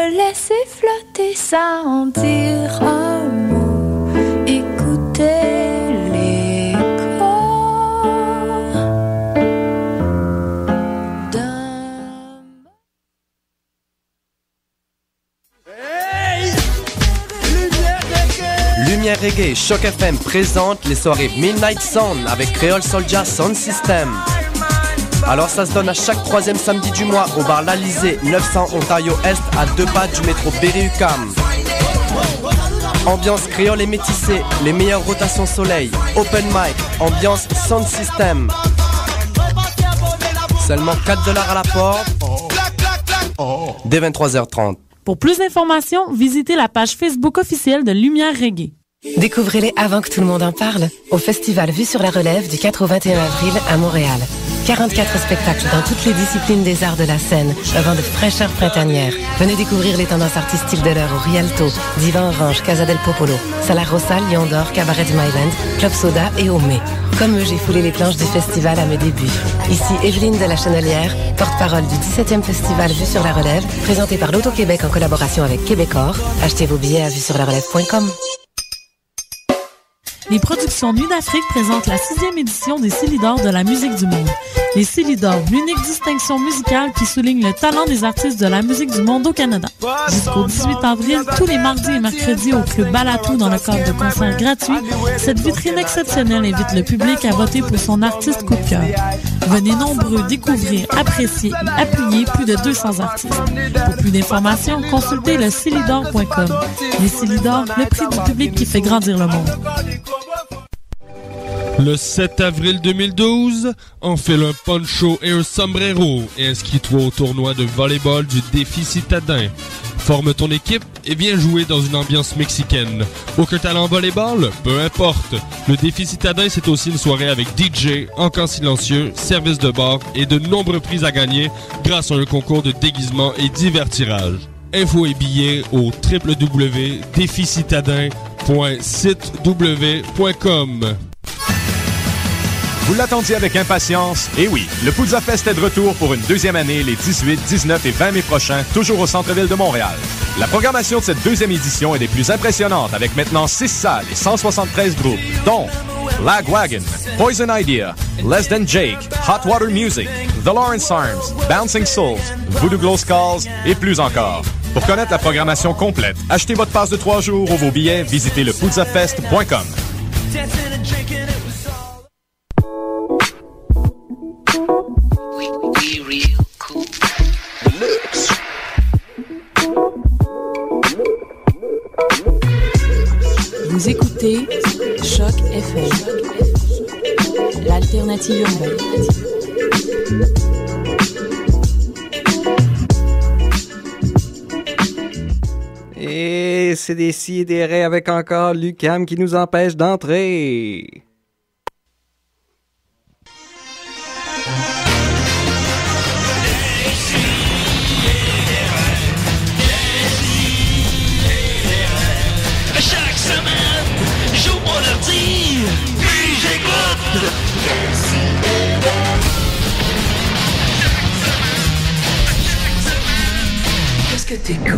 me laisser flotter sans dire un mot, écouter l'écho d'un... Hey! Lumière Reggae, Choc FM présente les soirées Midnight Sound avec Creole Soulja Sound System. Alors ça se donne à chaque troisième samedi du mois au bar L'Alizé, 900 Ontario Est, à 2 pas du métro Berry-UQAM. Ambiance créole et métissée, les meilleures rotations soleil, open mic, ambiance sound system. Seulement 4 $ à la porte, dès 23h30. Pour plus d'informations, visitez la page Facebook officielle de Lumière Reggae. Découvrez-les avant que tout le monde en parle au Festival Vue sur la Relève du 4 au 21 avril à Montréal. 44 spectacles dans toutes les disciplines des arts de la scène, un vent de fraîcheur printanière. Venez découvrir les tendances artistiques de l'heure au Rialto, Divan Orange, Casa del Popolo, Sala Rossa, Lion d'Or, Cabaret du Myland, Club Soda et Omé. Comme eux, j'ai foulé les planches du festival à mes débuts. Ici Evelyne de la Chenelière, porte-parole du 17e Festival Vue sur la Relève, présenté par l'Auto-Québec en collaboration avec Québecor. Achetez vos billets à vuesurlarelève.com. Les productions Nuit d'Afrique présentent la 6e édition des Célidors de la musique du monde. Les Célidors, l'unique distinction musicale qui souligne le talent des artistes de la musique du monde au Canada. Jusqu'au 18 avril, tous les mardis et mercredis au Club Balatou dans le cadre de concerts gratuits, cette vitrine exceptionnelle invite le public à voter pour son artiste coup de cœur. Venez nombreux découvrir, apprécier et appuyer plus de 200 artistes. Pour plus d'informations, consultez le Célidor.com. Les Célidors, le prix du public qui fait grandir le monde. Le 7 avril 2012, enfile un poncho et un sombrero et inscris-toi au tournoi de volleyball du Défi Citadin. Forme ton équipe et viens jouer dans une ambiance mexicaine. Aucun talent en volleyball? Peu importe. Le Défi Citadin, c'est aussi une soirée avec DJ, encans silencieux, service de bar et de nombreux prix à gagner grâce à un concours de déguisement et divers tirages. Infos et billets au www.déficitadin.sitew.com. Vous l'attendiez avec impatience? Et oui, le Poudza Fest est de retour pour une deuxième année les 18, 19 et 20 mai prochains, toujours au centre-ville de Montréal. La programmation de cette deuxième édition est des plus impressionnantes avec maintenant 6 salles et 173 groupes, dont Lagwagon, Poison Idea, Less Than Jake, Hot Water Music, The Lawrence Arms, Bouncing Souls, Voodoo Glow Skulls et plus encore. Pour connaître la programmation complète, achetez votre passe de 3 jours ou vos billets, visitez lepoudzafest.com. Vous écoutez Choc FM, l'alternative urbaine. Et c'est des si et des raies avec encore l'UQAM qui nous empêche d'entrer. Chaque semaine, j'ouvre mon ordi, puis j'écoute. Qu'est-ce que t'écoutes?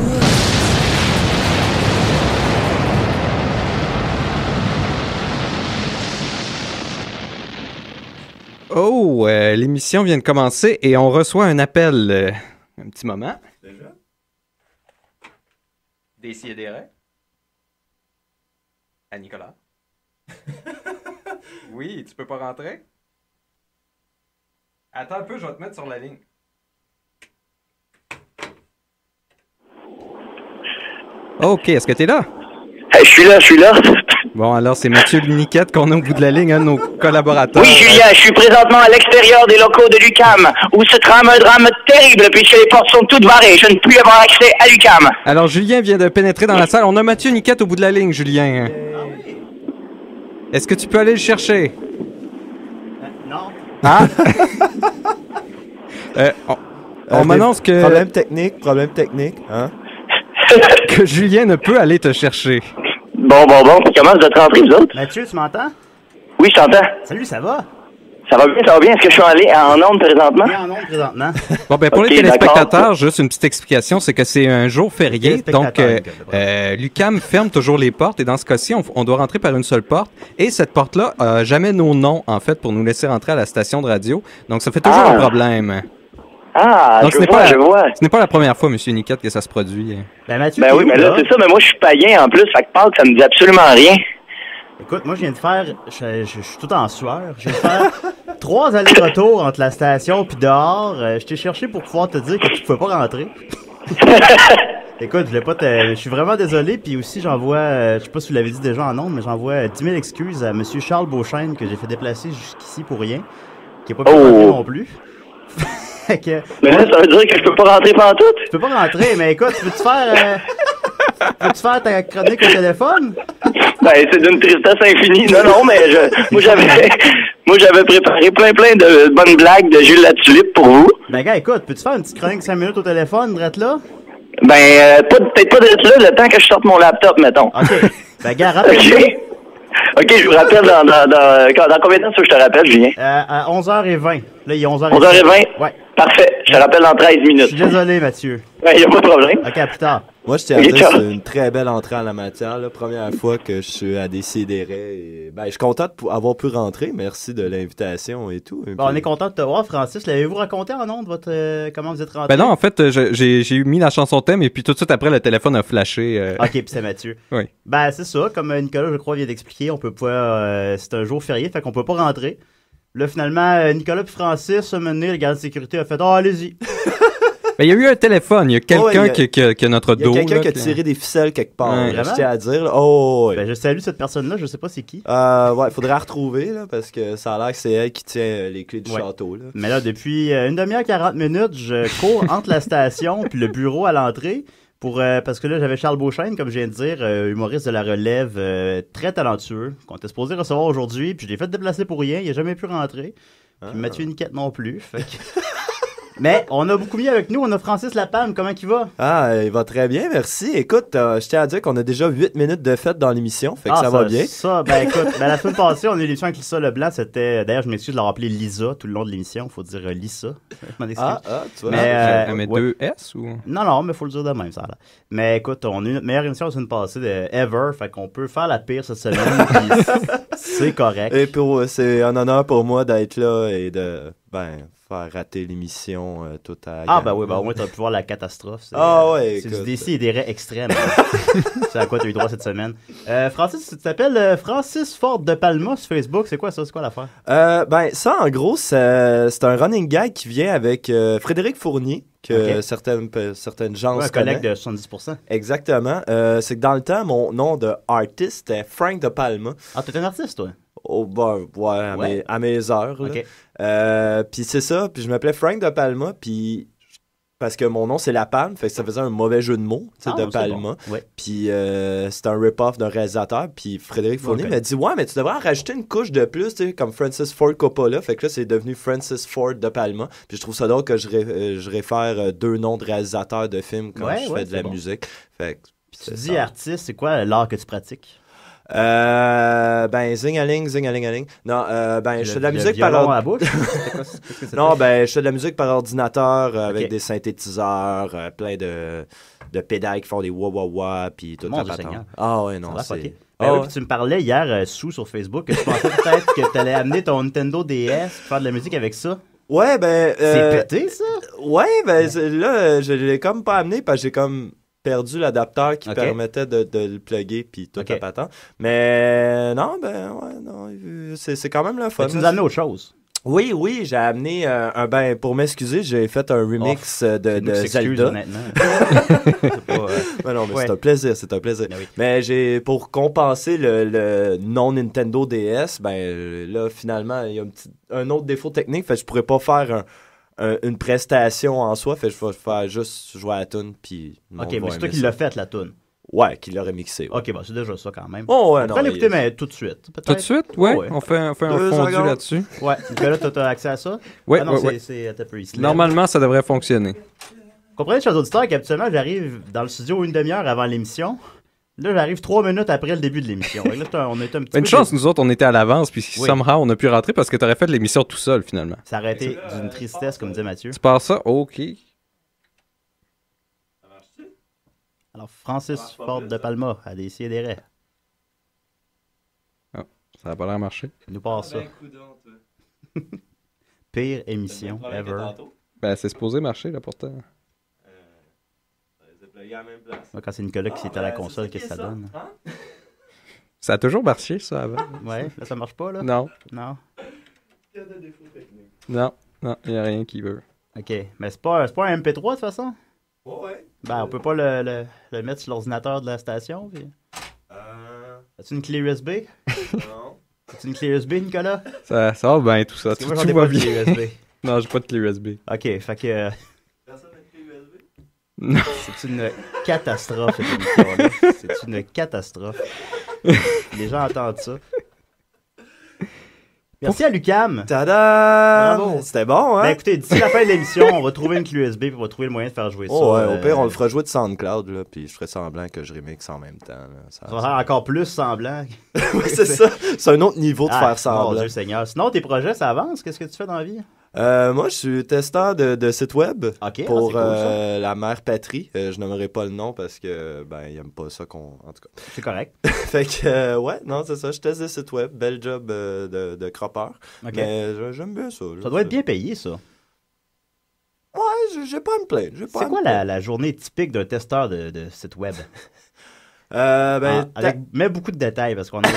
Oh, l'émission vient de commencer et on reçoit un appel. Un petit moment. Déjà. Des si et des raies. À Nicolas. Oui, tu peux pas rentrer? Attends un peu, je vais te mettre sur la ligne. Ok, est-ce que t'es là? Hey, je suis là. Bon, alors c'est Mathieu Niquette qu'on a au bout de la ligne, un de nos collaborateurs. Oui, Julien, je suis présentement à l'extérieur des locaux de l'UQAM, où se trame un drame terrible, puisque les portes sont toutes barrées. Je ne puis avoir accès à l'UQAM. Alors, Julien vient de pénétrer dans la salle. On a Mathieu Niquette au bout de la ligne, Julien. Est-ce que tu peux aller le chercher? Non. Ah? On m'annonce que... Problème technique, hein? que Julien ne peut aller te chercher. Bon, comment vous êtes rentrés, vous autres? Mathieu, tu m'entends? Oui, je t'entends. Salut, ça va? Ça va bien, ça va bien. Est-ce que je suis en onde présentement? Oui, en onde présentement. Bon, ben, pour Ok, les téléspectateurs, d'accord. juste une petite explication, c'est que c'est un jour férié, donc l'UQAM ferme toujours les portes, et dans ce cas-ci, on doit rentrer par une seule porte, et cette porte-là a jamais nos noms, en fait, pour nous laisser rentrer à la station de radio, donc ça fait toujours un problème. Ah, donc, je vois. Ce n'est pas la première fois, M. Niquette, que ça se produit. Ben, Mathieu, Ben oui, mais là, c'est ça, mais moi, je suis païen en plus, fait que Pâques, ça me dit absolument rien. Écoute, moi, je viens de faire... Je suis tout en sueur. Je viens de faire 3 allers-retours entre la station puis dehors. Je t'ai cherché pour pouvoir te dire que tu pouvais pas rentrer. Écoute, je suis vraiment désolé. Puis aussi, j'envoie... je sais pas si vous l'avez dit déjà en ondes, mais j'envoie 10 000 excuses à M. Charles Beauchesne que j'ai fait déplacer jusqu'ici pour rien. Qui est pas pu rentrer non plus. Mais là, ça veut dire que je peux pas rentrer pantoute? Tu peux pas rentrer, mais écoute, peux-tu faire ta chronique au téléphone? Ben, c'est d'une tristesse infinie. Non, mais moi, j'avais préparé plein de bonnes blagues de Jules Latulippe pour vous. Ben, gars, écoute, peux-tu faire une petite chronique 5 minutes au téléphone, drette là? Ben, peut-être pas d'être là le temps que je sorte mon laptop, mettons. OK. Ben, gars, rappelle-moi. OK, je vous rappelle dans combien de temps ça je te rappelle, Julien? À 11h20. Là, il est 11h20. 11h20? Ouais. Parfait. Je te rappelle dans 13 minutes. Je suis désolé, Mathieu. Ouais, y a pas de problème. OK, à plus tard. Moi, je tiens à dire que c'est une très belle entrée en la matière. La première fois que je suis à Décideret. Ben, je suis content d'avoir pu rentrer. Merci de l'invitation et tout. Bon, on est content de te voir, Francis. L'avez-vous raconté en ondes, comment vous êtes rentré? Ben non, en fait, j'ai mis la chanson thème, et puis tout de suite après, le téléphone a flashé. OK, puis c'est Mathieu. Oui. Ben, c'est ça. Comme Nicolas, je crois, vient d'expliquer, on peut pas... c'est un jour férié, fait qu'on peut pas rentrer. Là, finalement, Nicolas puis Francis, le gardien de sécurité, a fait « Oh, allez-y! » Ben, il y a eu un téléphone. Il y a quelqu'un qui a notre dos. Il y a quelqu'un là, qui a tiré des ficelles quelque part. Ouais. Je tiens à dire. Là. Oh, ouais. Ben, je salue cette personne-là. Je sais pas c'est qui. Ouais, il faudrait la retrouver, là, parce que ça a l'air que c'est elle qui tient les clés du château. Là. Mais là, depuis une demi-heure, 40 minutes, je cours entre la station puis le bureau à l'entrée. Parce que là, j'avais Charles Beauchesne, comme je viens de dire, humoriste de la relève, très talentueux, qu'on était supposé recevoir aujourd'hui, puis je l'ai fait déplacer pour rien, il n'a jamais pu rentrer. Puis Mathieu Niquette non plus. Fait que... Mais on a beaucoup mis avec nous, on a Francis Lapalme, comment il va? Ah, il va très bien, merci. Écoute, je tiens à dire qu'on a déjà 8 minutes de fête dans l'émission, fait que ça va bien. Ben écoute, la semaine passée, on a eu l'émission avec Lisa Leblanc, c'était... D'ailleurs, je m'excuse de l'avoir appelé Lisa tout le long de l'émission, faut dire Lisa. Je m'en excuse. Tu vois. Mais deux S ou? Non, mais faut le dire de même, ça là. Mais écoute, on a eu notre meilleure émission la semaine passée de ever, fait qu'on peut faire la pire cette semaine, puis c'est correct. Et c'est un honneur pour moi d'être là et de, faire rater l'émission toute à Ah, ben oui, au moins, tu vas pu voir la catastrophe. ouais, c'est du décis et des raies extrêmes. C'est à quoi tu as eu droit cette semaine. Francis, tu t'appelles Francis Ford de Palma sur Facebook. C'est quoi ça? C'est quoi l'affaire? Ça, en gros, c'est un running gag qui vient avec Frédéric Fournier, que certaines gens un collègue de 70%. Exactement. C'est que dans le temps, mon nom de artiste était Frank de Palma. Ah, t'es un artiste, toi? Oh, à mes heures. Okay. Puis c'est ça, puis je m'appelais Frank de Palma, puis parce que mon nom c'est La Palme, fait que ça faisait un mauvais jeu de mots, de Palma. Bon. Ouais. Puis c'était un rip-off d'un réalisateur, puis Frédéric Fournier m'a dit « Ouais, mais tu devrais en rajouter une couche de plus, comme Francis Ford Coppola. » Fait que là, c'est devenu Francis Ford de Palma. Puis je trouve ça drôle que je réfère 2 noms de réalisateurs de films quand je fais de la musique. Fait que, tu dis artiste, c'est quoi l'art que tu pratiques? Zing-a-ling. Non, je fais de la musique par Non, je fais de la musique par ordinateur avec des synthétiseurs, plein de pédales qui font des wah-wah-wah, puis tout ça. Ah ouais, non, c'est... oui, tu me parlais hier sur Facebook que tu pensais peut-être que tu allais amener ton Nintendo DS pour faire de la musique avec ça. Ouais, c'est pété, ça? Ouais, là, je l'ai comme pas amené parce que j'ai comme perdu l'adapteur qui permettait de le plugger puis tout la patente. Mais non, c'est quand même le fun. Tu nous as amené autre chose. Oui, j'ai amené pour m'excuser, j'ai fait un remix de Zelda. Honnêtement. C'est un plaisir. Ben oui. Mais pour compenser le non Nintendo DS, là, finalement, il y a un autre défaut technique, fait que je pourrais pas faire une prestation en soi, fait que je vais faire juste jouer à la toune, puis... OK, mais c'est toi qui l'as fait, la toune. Ouais, qui l'a remixé. Ouais. OK, c'est déjà ça quand même. Oh, ouais, on peut l'écouter, mais tout de suite. Tout de suite? Ouais. On fait un fondu là-dessus. Ouais. Nicolas, t'as accès à ça? Ouais, Normalement, ça devrait fonctionner. Comprenez, chers auditeurs, qu'habituellement, j'arrive dans le studio une demi-heure avant l'émission. Là, j'arrive 3 minutes après le début de l'émission. Là, on était un petit Une peu chance, nous autres, on était à l'avance, puis Oui. somehow, on a pu rentrer parce que t'aurais fait l'émission tout seul, finalement. Ça aurait été d'une tristesse, comme disait Mathieu. Tu pars ça? OK. Alors, Francis Ford de Palma a décidé. Ah, ça n'a pas l'air marché. Il nous passe ça. Pire émission ever. Ben, c'est supposé marcher, là, pourtant. Moi, quand c'est Nicolas qui est à la console, qu'est-ce que ça donne? Ça a toujours marché, ça, avant. Ouais, là, ça marche pas, là? Non. Non. Non, il n'y a rien qui veut. OK, mais c'est pas un MP3, de toute façon? Ouais. Ben, on peut pas le mettre sur l'ordinateur de la station, puis... As-tu une clé USB? Non. As-tu une clé USB, Nicolas? Ça va bien, tout ça. Parce que Tout moi, j'en ai va pas de bien. clé USB. Non, j'ai pas de clé USB. OK, fait que... Non. C'est une catastrophe, cette émission-là. C'est une catastrophe. Les gens entendent ça. Merci à Lucam. Tada! Bravo. C'était bon, hein? Ben écoutez, d'ici la fin de l'émission, on va trouver une clé USB et on va trouver le moyen de faire jouer ça. Oh, ouais, au pire, on le fera jouer de SoundCloud, là, puis je ferai semblant que je remix en même temps. Là. Ça va faire encore plus semblant. Oui, c'est ça. C'est un autre niveau de faire semblant. Mon Dieu Seigneur. Sinon, tes projets, ça avance? Qu'est-ce que tu fais dans la vie? Moi, je suis testeur de site web pour c'est cool, ça. la mère patrie. Je nommerai pas le nom parce que il aime pas ça qu'on. En tout cas. C'est correct. Fait que ouais, non, c'est ça. Je teste des sites web. Bel job de croppeur. Ok. Mais j'aime bien ça. Ça doit être bien payé, ça. Ouais, j'ai pas à me plaindre. C'est quoi la journée typique d'un testeur de site web? Mets beaucoup de détails parce qu'on a.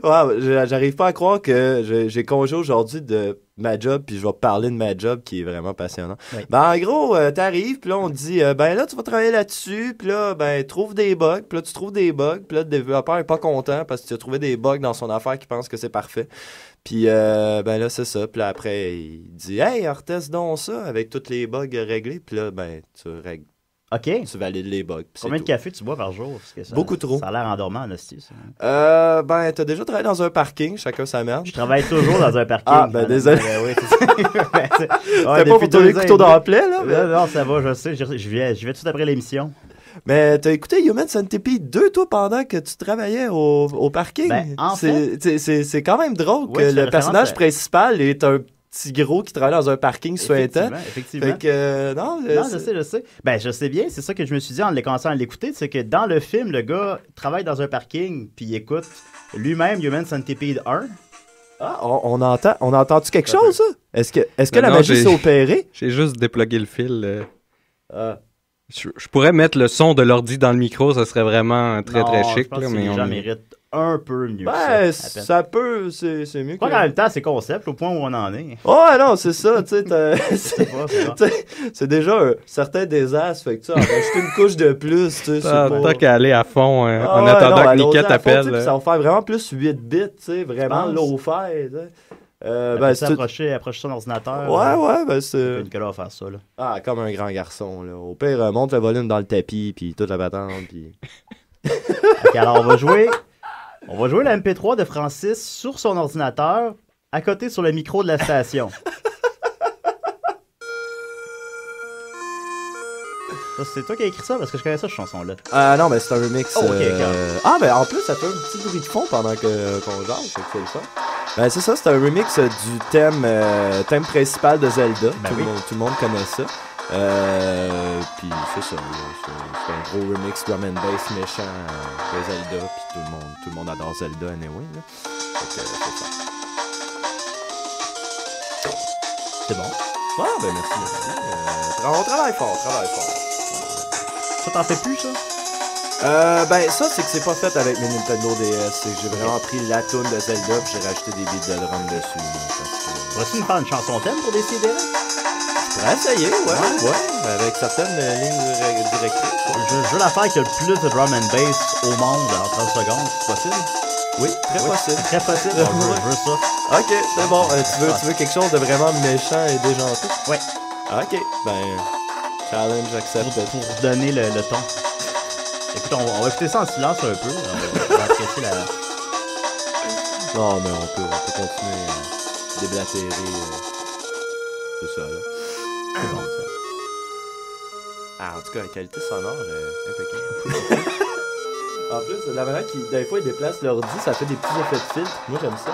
Ouais, j'arrive pas à croire que j'ai congé aujourd'hui de ma job, puis je vais parler de ma job qui est vraiment passionnant. Oui. Ben, en gros, t'arrives, puis là, on te dit, ben là, tu vas travailler là-dessus, puis là, ben, trouve des bugs, puis là, tu trouves des bugs, puis là, le développeur est pas content parce que tu as trouvé des bugs dans son affaire qui pense que c'est parfait. Puis, ben là, c'est ça. Puis là, après, il dit, hey, reteste donc ça avec tous les bugs réglés, puis là, ben, tu règles. OK. Tu valides les bugs. Combien de café tu bois par jour? Parce que ça, beaucoup trop. Ça a l'air endormant, en hostie, ça. Ben, t'as déjà travaillé dans un parking, chacun sa merde. Je travaille toujours dans un parking. Ah, ben, désolé. Oui, c'est ça. C'était pas pour tourner le couteau dans la plaie, là? Mais... Non, ça va, je sais. Je vais tout de suite après l'émission. Mais t'as écouté Human Centipede 2, toi, pendant que tu travaillais au parking? Ben, en fait... C'est quand même drôle que ouais, le personnage principal est un petit gros qui travaille dans un parking souhaitant. Effectivement. Fait que, non, je sais. Ben, je sais bien. C'est ça que je me suis dit en commençant à l'écouter. C'est que dans le film, le gars travaille dans un parking puis il écoute lui-même Human Centipede 1. Ah, on entend-tu quelque chose, ça? Est-ce que la magie s'est opérée? J'ai juste déplugué le fil. Je pourrais mettre le son de l'ordi dans le micro, ça serait vraiment très chic. Je pense là, que mais les on gens est... méritent un peu mieux. Ben, ça peut, c'est mieux que... En même temps, c'est concept au point où on en est. Oh, non, c'est ça, tu sais, c'est déjà un certain désastre, fait que tu as rajouté une couche de plus, tu sais. Tant qu'à aller à fond en attendant que Niket appelle. Ça va faire vraiment plus 8 bits, tu sais, vraiment low-fi, tu sais. Approcher son ordinateur. Ben c'est... Nicolas va faire ça, là. Ah, comme un grand garçon, là. Au pire, monte le volume dans le tapis, puis toute la patente, puis... OK, alors on va jouer la MP3 de Francis sur son ordinateur, à côté sur le micro de la station. Ça, c'est toi qui as écrit ça, parce que je connais ça, cette chanson-là. Non, mais c'est un remix. Oh, okay. Ben en plus, ça fait un petit bruit de fond pendant qu'on jase, fait que c'est le son. Ben c'est ça, c'est un remix du thème principal de Zelda. Ben Tout le monde connaît ça. Puis c'est ça, c'est un gros remix drum and bass méchant de Zelda, puis tout le monde adore Zelda anyway, là. Fait que c'est ça. C'est bon. Ah, ben merci. On travaille fort. Ça t'en fait plus, ça? Ben ça, c'est que c'est pas fait avec mes Nintendo DS. C'est que j'ai vraiment pris la toune de Zelda puis j'ai rajouté des beats de drum dessus. Vas-tu nous faire une chanson thème pour décider? Je pourrais essayer, ouais. Avec certaines lignes directrices. Je veux la faire qui a le plus de drum and bass au monde en 30 secondes, c'est possible? Oui, très possible. Très possible. Je veux ça. Ok, c'est bon. Tu veux quelque chose de vraiment méchant et déjanté? Oui. Ok, ben... Challenge accepted. Pour donner le ton. Écoute, on va écouter ça en silence un peu. On va apprécier la... Non, mais on peut continuer à déblatérer. C'est ça, là. C'est bon, ça. En tout cas, la qualité sonore est impeccable. En plus, la manière qu'ils, des fois, ils déplacent l'ordi, ça fait des petits effets de filtre. Moi, j'aime ça.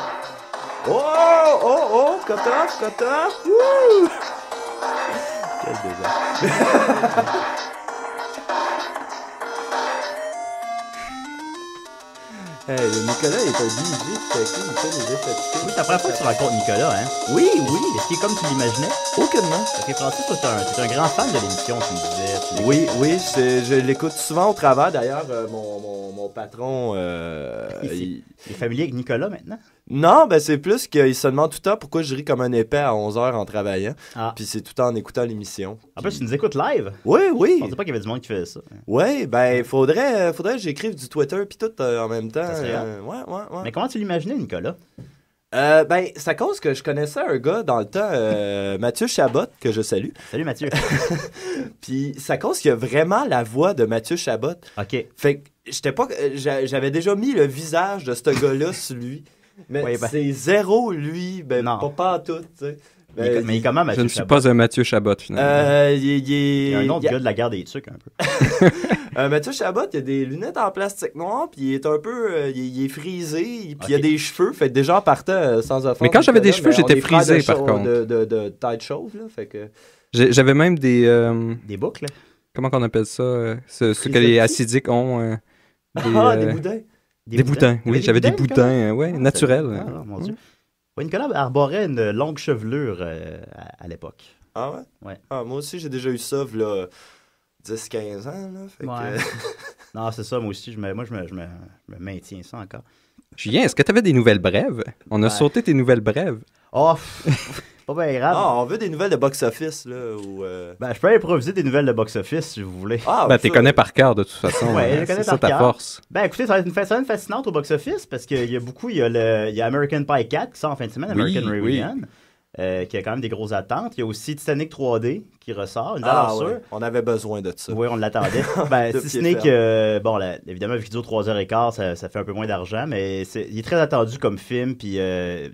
Oh, cut-off. Wouh! Quel désastre. Hey, Nicolas est un DJ, tout à coup, il fait des effets de filtre. Oui, c'est la première fois que tu rencontres Nicolas, hein? Oui. Est-ce qu'il est comme tu l'imaginais? Aucunement. Parce que Francis, toi, t'es un grand fan de l'émission, tu me disais. Oui, je l'écoute souvent au travail. D'ailleurs, mon patron... Il est familier avec Nicolas, maintenant? Non, ben c'est plus qu'il se demande tout le temps pourquoi je ris comme un épais à 11h en travaillant. Ah. Puis c'est tout en écoutant l'émission. En plus, tu nous écoutes live? Oui. Je pensais pas qu'il y avait du monde qui faisait ça. Oui, ben faudrait que j'écrive du Twitter puis tout en même temps. Ça serait ouais. Mais comment tu l'imaginais, Nicolas? Ben, c'est à cause que je connaissais un gars dans le temps, Mathieu Chabot, que je salue. Salut, Mathieu. Puis c'est à cause qu'il y a vraiment la voix de Mathieu Chabot. OK. Fait que j'avais déjà mis le visage de ce gars-là sur lui. Mais oui, ben. c'est zéro, lui. Ben, non. pas tout, tu sais. Mais il est comment, Mathieu Je ne suis pas un Mathieu Chabot, finalement. Il y a un autre gars de la guerre des tucs, un peu. Mathieu Chabot, il a des lunettes en plastique noir, puis il est un peu... il est frisé, puis il a des cheveux, fait que déjà en partant, sans offense... Mais quand j'avais des cheveux, j'étais frisé, par contre. De tête chauve, là, fait que... J'avais même des... Des boucles? Comment qu'on appelle ça? Ce que les acidiques ont. Des boudins. Des boudins, oui, j'avais des boudins, naturels. Mon Dieu. Ouais, Nicolas arborait une longue chevelure à l'époque. Ah ouais? Ouais. Ah, moi aussi, j'ai déjà eu ça, là, 10-15 ans, là. Fait que... Non, c'est ça, moi aussi, je me maintiens ça encore. Julien, est-ce que tu avais des nouvelles brèves? On a sauté tes nouvelles brèves. Oh, pas bien grave. Ah, on veut des nouvelles de box-office, là, ou... Ben, je peux improviser des nouvelles de box-office, si vous voulez. Ah, ben, tu les connais par cœur, de toute façon. Ouais, je les connais c'est ça par ta cœur. force. Ben, écoutez, ça va être une semaine fascinante au box-office, parce qu'il y a beaucoup, il y a American Pie 4 qui sort en fin de semaine, American Reunion. Qui a quand même des grosses attentes. Il y a aussi Titanic 3D qui ressort, une valeur sûre. Ouais. On avait besoin de ça. Oui, on l'attendait. Ben, si ce n'est que, bon, évidemment, vu qu'il dure 3h15, ça fait un peu moins d'argent, mais il est très attendu comme film. Puis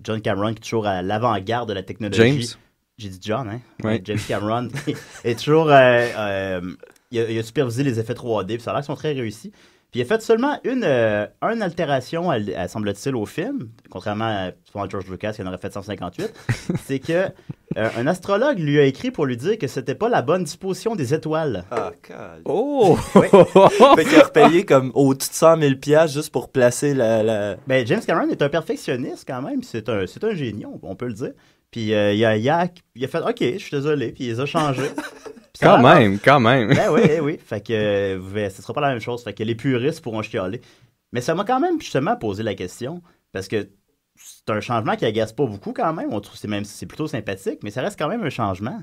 John Cameron, qui est toujours à l'avant-garde de la technologie. James. J'ai dit John, hein? Ouais. James Cameron est toujours... il a supervisé les effets 3D, puis ça a l'air qu'ils sont très réussis. Puis il a fait seulement une altération, semble-t-il, au film, contrairement à George Lucas qui en aurait fait 158. C'est que un astrologue lui a écrit pour lui dire que c'était pas la bonne disposition des étoiles. Ah, calme. Oh! Oui. Fait qu'il a repayé comme au-dessus de 100 000 $, juste pour placer la... Ben, James Cameron est un perfectionniste quand même. C'est un génie, on peut le dire. Puis il a fait « OK, je suis désolé », puis il les a changés. Quand même. Ben oui. Fait que ce sera pas la même chose. Fait que les puristes pourront chialer. Mais ça m'a quand même justement posé la question. Parce que c'est un changement qui agace pas beaucoup quand même. On trouve c'est plutôt sympathique, mais ça reste quand même un changement.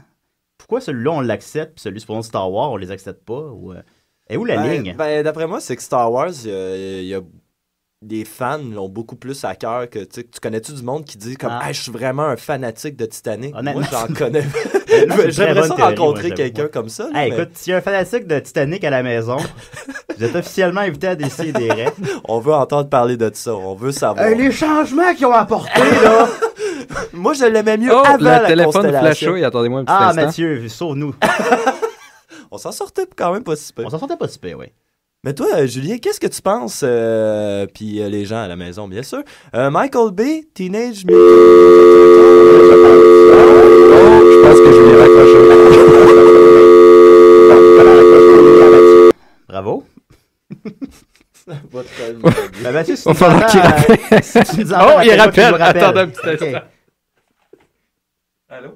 Pourquoi celui-là on l'accepte, puis celui supposons Star Wars, on les accepte pas? Et où la ligne? Ben, d'après moi, c'est que Star Wars, il y a des fans l'ont beaucoup plus à cœur que tu connais-tu du monde qui dit comme je suis vraiment un fanatique de Titanic. Moi j'en connais. J'aimerais ça rencontrer quelqu'un comme ça. Là, écoute, s'il y a un fanatique de Titanic à la maison, vous êtes officiellement invité à décider des règles. On veut entendre parler de ça, on veut savoir. Les changements qu'ils ont apportés là. Moi je l'aimais mieux avant la téléphone flashouille, attendez-moi un petit instant. Mathieu, sauve-nous. On s'en sortait quand même pas si peu. On s'en sortait pas si peu, oui. Mais toi, Julien, qu'est-ce que tu penses, puis les gens à la maison, bien sûr, Michael Bay, Teenage Mutant... je pense que je vais raccrocher. Bravo. Ben, Mathieu, il va falloir qu'il rappelle. Il rappelle. Attends un petit instant. Allô?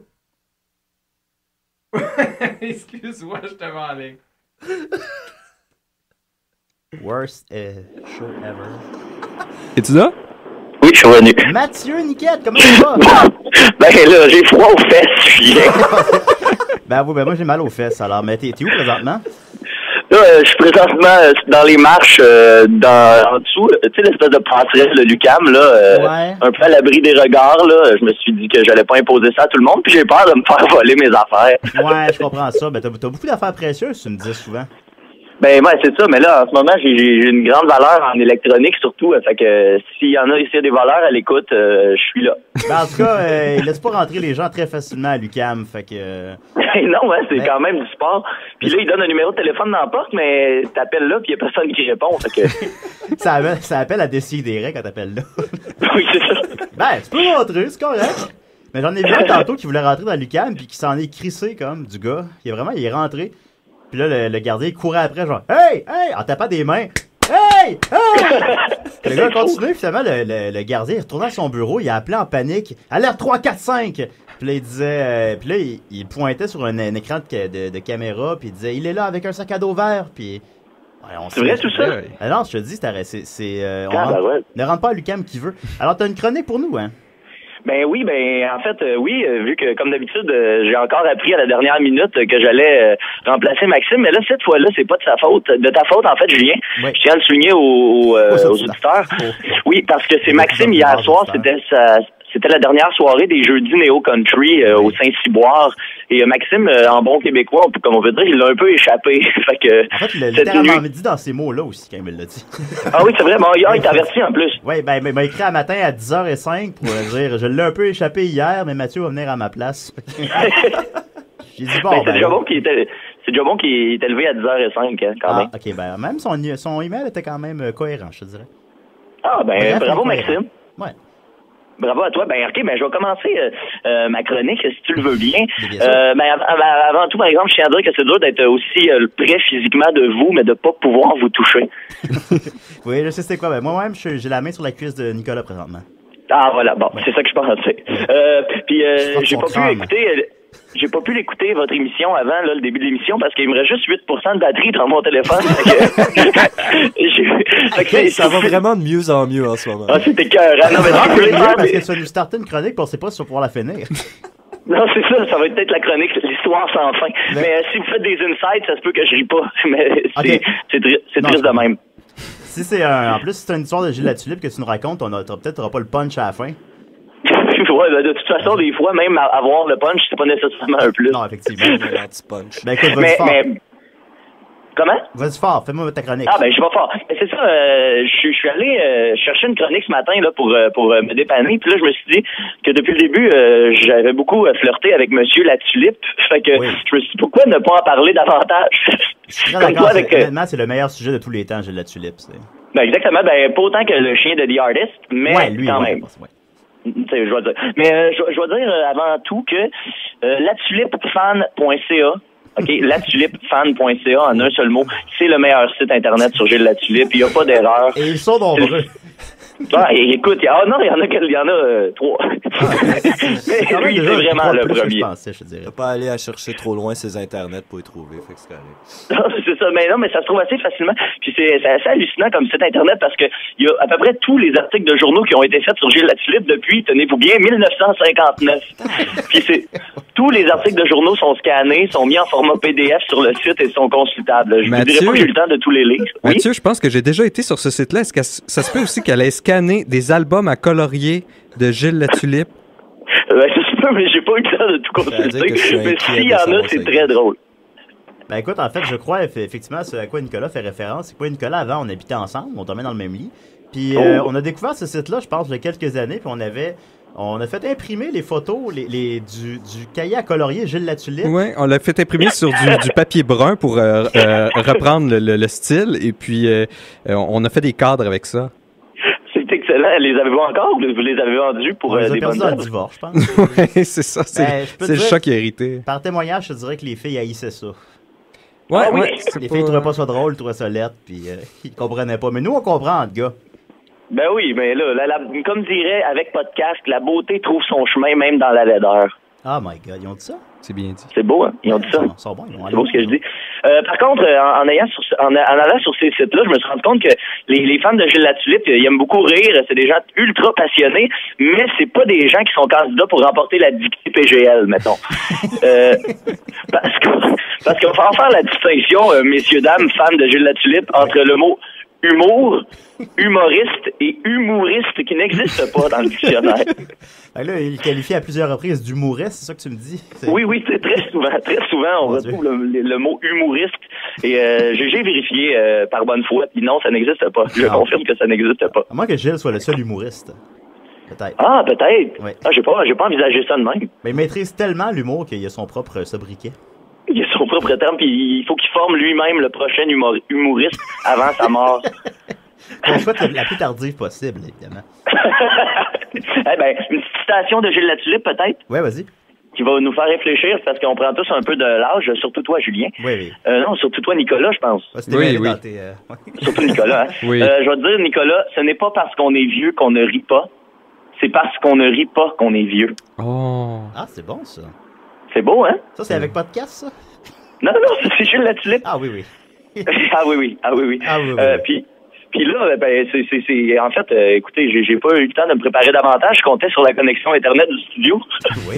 Excuse-moi, je t'avais en ligne. Worst show ever. Es-tu là? Oui, je suis revenu. Mathieu Niquette, comment tu vas? Ben là, j'ai froid aux fesses, Julien. Ben oui, ben moi j'ai mal aux fesses. Alors, mais t'es où présentement? Là, je suis présentement dans les marches en dessous, tu sais, l'espèce de passerelle de l'UQAM, là, un peu à l'abri des regards, là. Je me suis dit que j'allais pas imposer ça à tout le monde, puis j'ai peur de me faire voler mes affaires. Ouais, je comprends ça. Ben t'as beaucoup d'affaires précieuses, tu me dis souvent. Ben ouais, c'est ça, mais là, en ce moment, j'ai une grande valeur en électronique, surtout, fait que s'il y en a ici des voleurs à l'écoute, je suis là. Ben, en tout cas, il laisse pas rentrer les gens très facilement à l'UQAM, fait que... non, ouais, c'est quand même du sport. Puis là, il donne un numéro de téléphone dans la porte, mais t'appelles là, puis il y a personne qui répond, fait que... Ça appelle à Décideret quand t'appelles là. Oui, c'est ça. Ben, tu peux rentrer, c'est correct. Mais j'en ai vu un tantôt qui voulait rentrer dans l'UQAM puis qui s'en est crissé comme du gars. Il est rentré. Puis là, le gardien courait après, genre hey, en tapant des mains. Hey! Le gars a continué, finalement, le gardien est retourné à son bureau, il a appelé en panique. Alerte 3, 4, 5! Puis là, il disait. Puis là, il pointait sur un écran de caméra, puis il disait il est là avec un sac à dos vert, puis. Ouais, c'est vrai tout ça? Non, je te dis, ne rentre pas à l'UQAM qui veut. Alors, t'as une chronique pour nous, hein? Ben oui, en fait, oui, vu que comme d'habitude, j'ai encore appris à la dernière minute que j'allais remplacer Maxime, mais là, cette fois-là, c'est pas de sa faute. De ta faute, en fait, Julien. Oui. Je tiens à le souligner aux auditeurs. Oui, parce que c'est Maxime, hier soir, c'était la dernière soirée des Jeudis Néo Country au Saint-Cyboire. Et Maxime, en bon québécois, comme on peut dire, il l'a un peu échappé. Fait que, en fait, il l'a littéralement dit dans ces mots-là aussi, quand il me l'a dit. Ah oui, c'est vrai. Bon, hier, il t'a averti en plus. Oui, ben, il m'a écrit à matin à 10h05 pour dire je l'ai un peu échappé hier, mais Mathieu va venir à ma place. J'ai dit bon, c'est déjà bon qu'il est élevé à 10h05, hein, quand même. OK, ben, même son email était quand même cohérent, je te dirais. Ah, ben, bref, bravo, Maxime. Ouais. Bravo à toi. Ben, OK, je vais commencer ma chronique, si tu le veux bien. Avant tout, par exemple, je tiens à dire que c'est dur d'être aussi près physiquement de vous, mais de pas pouvoir vous toucher. Oui, je sais c'est quoi. Ben, moi-même, j'ai la main sur la cuisse de Nicolas présentement. Ah, voilà. Bon, c'est ça que je pensais. Puis, j'ai pas pu l'écouter, votre émission, avant le début de l'émission, parce qu'il me reste juste 8% de batterie dans mon téléphone. Ça va vraiment de mieux en mieux en ce moment. Ah, c'était écœurant. Non, mais parce que ça nous starter une chronique, puis on sait pas si on va pouvoir la finir. Non, c'est ça va être peut-être la chronique, l'histoire sans fin. Mais si vous faites des insights, ça se peut que je ris pas. Mais c'est triste de même. Si c'est en plus, si c'est une histoire de Gilles Latulippe que tu nous racontes, peut-être t'auras pas le punch à la fin. Ouais, de toute façon, des fois, même avoir le punch, c'est pas nécessairement un plus. Non, effectivement. L'anti-punch. Ben écoute, vas-y fort. Comment? Vas-y fort, fais-moi ta chronique. Ah, ben, je vais fort. C'est ça, je suis allé chercher une chronique ce matin, là, pour me dépanner. Puis là, je me suis dit que depuis le début, j'avais beaucoup flirté avec Monsieur Latulippe. Fait que je me suis dit, pourquoi ne pas en parler davantage? Je suis très d'accord. Honnêtement, c'est le meilleur sujet de tous les temps, Gilles Latulippe. Ben, exactement. Ben, pas autant que le chien de The Artist, mais lui, quand même. Je vais dire. Mais je vais dire avant tout que latulipefan.ca, OK, latulipefan.ca en un seul mot, c'est le meilleur site internet sur Gilles Latulippe, il n'y a pas d'erreur. Et ils sont nombreux. Ah, écoute, il y en a 3. Mais lui, c'est vraiment le premier. T'as pas aller à chercher trop loin ces internets pour y trouver, fait que c'est correct. C'est ça, mais ça se trouve assez facilement. Puis c'est assez hallucinant comme site internet parce que il y a à peu près tous les articles de journaux qui ont été faits sur Gilles Latulippe depuis, tenez-vous bien, 1959. Puis tous les articles de journaux sont scannés, sont mis en format PDF sur le site et sont consultables. Je ne dirais pas que j'ai eu le temps de tous les lire. Mathieu, je pense que j'ai déjà été sur ce site-là. Est-ce que ça se peut aussi qu'elle ait scanné des albums à colorier de Gilles Latulippe? Ça se peut, mais j'ai pas eu le temps de tout consulter. Mais s'il y en a, c'est très drôle. Ben écoute, en fait, je crois effectivement ce à quoi Nicolas fait référence. C'est quoi, Nicolas, avant, on habitait ensemble, on dormait dans le même lit. Puis on a découvert ce site-là, je pense, il y a quelques années, puis on a fait imprimer les photos du cahier à colorier Gilles Latulippe. Oui, on l'a fait imprimer sur du papier brun pour reprendre le style, et puis on a fait des cadres avec ça. C'est excellent. Les avez-vous encore ou vous les avez vendus pour des bonnes dans le divorce, je pense. Oui, c'est ça. C'est le choc qui a hérité. Par témoignage, je te dirais que les filles haïssaient ça. Ouais, les filles trouvaient pas ça drôle, trouvaient ça lettre, puis ils comprenaient pas. Mais nous, on comprend, le gars. Ben oui, mais là, comme dirait avec podcast, la beauté trouve son chemin même dans la laideur. Oh my God, ils ont dit ça? C'est bien dit. C'est beau, hein? Ils ont dit ça. C'est bon, c'est beau ce que je dis. Par contre, en allant sur ces sites-là, je me suis rendu compte que les fans de Gilles Latulippe, ils aiment beaucoup rire. C'est des gens ultra passionnés, mais c'est pas des gens qui sont candidats pour remporter la dictée PGL, mettons. Parce qu'on va en faire la distinction, messieurs, dames, fans de Gilles Latulippe, entre le mot humour, humoriste et humoriste qui n'existe pas dans le dictionnaire. Là, il qualifie à plusieurs reprises d'humoriste, c'est ça que tu me dis? Oui, c'est très souvent, on retrouve le mot humoriste. Et j'ai vérifié par bonne foi, puis non, ça n'existe pas. Je confirme que ça n'existe pas. À moins que Gilles soit le seul humoriste. Peut-être. Ah, peut-être. Oui. Ah, j'ai pas envisagé ça de même. Mais il maîtrise tellement l'humour qu'il a son propre sobriquet. Il a son propre terme, puis il faut qu'il forme lui-même le prochain humoriste avant sa mort. qu'on souhaite la plus tardive possible, évidemment. Eh ben, une petite citation de Gilles Latulippe, peut-être? Ouais, vas-y. Qui va nous faire réfléchir, parce qu'on prend tous un peu de l'âge, surtout toi, Julien. Oui. Non, surtout toi, Nicolas, je pense. Oui. Surtout Nicolas, hein? Oui. Je vais te dire, Nicolas, ce n'est pas parce qu'on est vieux qu'on ne rit pas, c'est parce qu'on ne rit pas qu'on est vieux. Oh. Ah, c'est bon, ça. C'est beau, hein? Ça, c'est avec podcast, ça? Non, c'est Gilles Latulippe. Ah oui. Ah oui. Puis là, ben, c'est en fait, écoutez, j'ai pas eu le temps de me préparer davantage. Je comptais sur la connexion Internet du studio. Oui.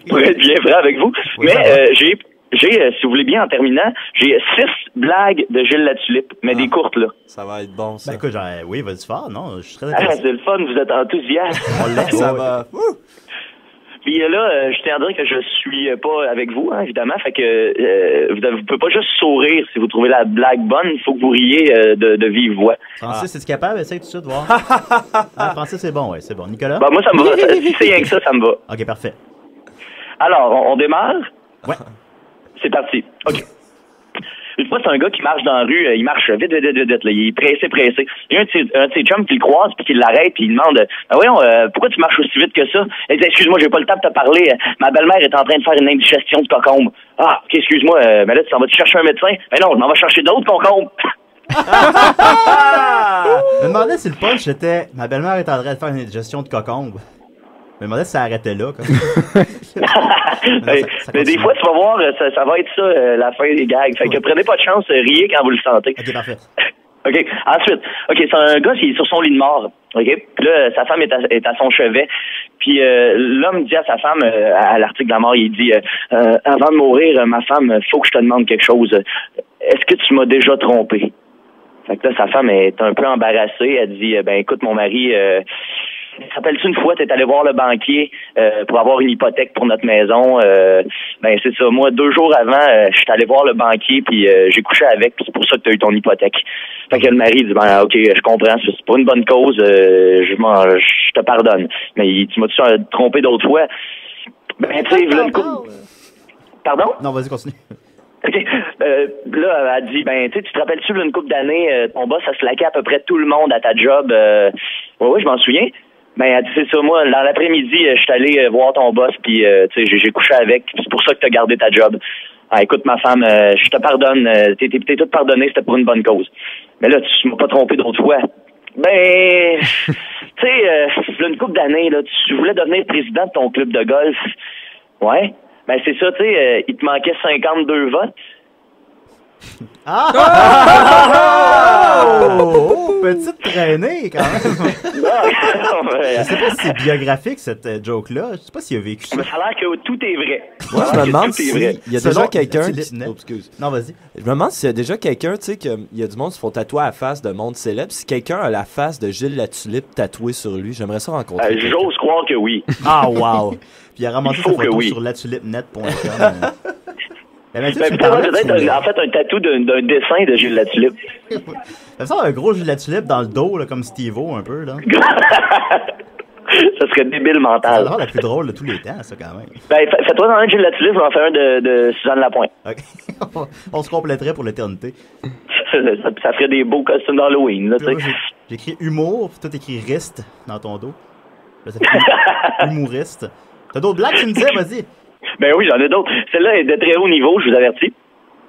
Pour être bien vrai avec vous. Oui, mais j'ai, si vous voulez bien, en terminant, j'ai 6 blagues de Gilles Latulippe, mais des courtes, là. Ça va être bon, ça. Ben écoute, oui, vas-y fort, non? Je suis très Ah, intéressé. c'est le fun, vous êtes enthousiaste. On laisse, ça va. Puis là, je tiens à dire que je suis pas avec vous, hein, évidemment. Fait que vous pouvez pas juste sourire si vous trouvez la blague bonne. Il faut que vous riez de vive voix. Francis, es-tu capable? Essaye tout de suite de voir. Francis, c'est bon, ouais, c'est bon. Nicolas? Bah, moi, ça me va. Si c'est rien que ça me va. OK, parfait. Alors, on démarre? Ouais. C'est parti. OK. Une fois, c'est un gars qui marche dans la rue, il marche vite, là, il est pressé. Il y a un de ses chums qui le croise, puis qui l'arrête, puis il demande voyons, pourquoi tu marches aussi vite que ça? Il dit, excuse-moi, j'ai pas le temps de te parler, ma belle-mère est en train de faire une indigestion de concombre. Ah, OK, excuse-moi, mais là, tu t'en vas-tu chercher un médecin? Ben non, je m'en vais chercher d'autres concombres. Je me demandais si le punch était ma belle-mère est en train de faire une indigestion de cocombe. Je me demandais si ça arrêtait là. Mais des fois, tu vas voir, ça va être ça, la fin des gags. Fait que prenez pas de chance, riez quand vous le sentez. OK, parfait. OK, ensuite, OK, c'est un gars qui est sur son lit de mort, OK? Puis là, sa femme est à son chevet. Puis l'homme dit à sa femme, à l'article de la mort, il dit avant de mourir, ma femme, faut que je te demande quelque chose. Est-ce que tu m'as déjà trompé? Fait que là, sa femme est un peu embarrassée. Elle dit, ben écoute, mon mari... te rappelles-tu une fois, t'es allé voir le banquier pour avoir une hypothèque pour notre maison? Ben c'est ça. Moi, 2 jours avant, je suis allé voir le banquier, puis j'ai couché avec, puis c'est pour ça que t'as eu ton hypothèque. Fait que le mari dit, ben ok, je comprends, c'est pour une bonne cause, je te pardonne. Mais tu m'as-tu trompé d'autres fois? Ben tu sais, voilà une couple... Pardon? Non, vas-y, continue. OK. Là, elle dit, ben, tu te rappelles-tu, une couple d'années, ton boss a slacké à peu près tout le monde à ta job? Oui, je m'en souviens. Ben, elle dit, c'est ça, moi, dans l'après-midi, je suis allé voir ton boss, puis, tu sais, j'ai couché avec, puis c'est pour ça que t'as gardé ta job. Ah, écoute, ma femme, je te pardonne, t'es toute pardonnée, c'était pour une bonne cause. Mais là, tu m'as pas trompé d'autres fois. Ben, tu sais, une couple d'années, là, tu voulais devenir président de ton club de golf. Ouais. Ben, c'est ça, tu sais, il te manquait 52 votes. Petite traînée, quand même. Je sais pas si c'est biographique, cette joke-là. Je sais pas s'il a vécu ça. Mais ça a l'air que tout est vrai. Moi, je me demande s'il y a déjà quelqu'un... Non, vas-y. Je me demande s'il y a déjà quelqu'un, tu sais, qu'il y a du monde qui se font tatouer la face de monde célèbre. Si quelqu'un a la face de Gilles Latulippe tatouée sur lui, j'aimerais ça rencontrer. J'ose croire que oui. Ah, wow. Puis il a ramassé sa photo oui. sur latulippenet.com. Peut-être en fait un tatou d'un dessin de Gilles Latulippe. Ça sent un gros Gilles Latulippe dans le dos, là, comme Steve-O un peu, là. Ça serait débile mental. C'est la plus drôle de tous les temps, ça, quand même. Ben, fais-toi dans un de Gilles Latulippe, je vais en faire un de Suzanne Lapointe. OK. On se compléterait pour l'éternité. Ça ferait des beaux costumes d'Halloween, là, tu sais. J'ai écrit humour, puis toi t'écris riste dans ton dos. Là, ça fait humoriste. T'as d'autres blagues, tu me disais, vas-y. Ben oui, j'en ai d'autres. Celle-là est de très haut niveau, je vous avertis.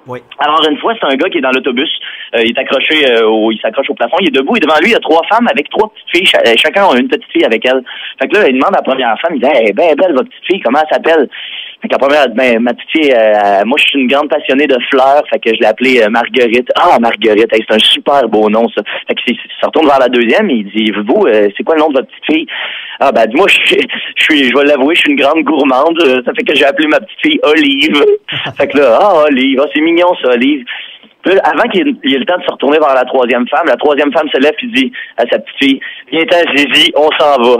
Oui. Alors, une fois, c'est un gars qui est dans l'autobus. Il est accroché, il s'accroche au plafond. Il est debout et devant lui, il y a 3 femmes avec 3 petites filles. Chacun a une petite fille avec elle. Fait que là, il demande à la première femme, il dit, hey, ben belle, votre petite fille, comment elle s'appelle? Fait que la première, elle dit, ben, ma petite fille, moi, je suis une grande passionnée de fleurs. Fait que je l'ai appelée Marguerite. Ah, Marguerite, hey, c'est un super beau nom, ça. Fait que ça retourne vers la deuxième, il dit, vous, c'est quoi le nom de votre petite fille? Ah, ben, dis-moi, je vais l'avouer, je suis une grande gourmande. Ça fait que j'ai appelé ma petite fille Olive. Fait que là, Olive, c'est mignon, ça, Olive. Puis là, avant qu'il ait le temps de se retourner vers la troisième femme se lève et dit à sa petite fille, viens-t'en, Zizi, on s'en va.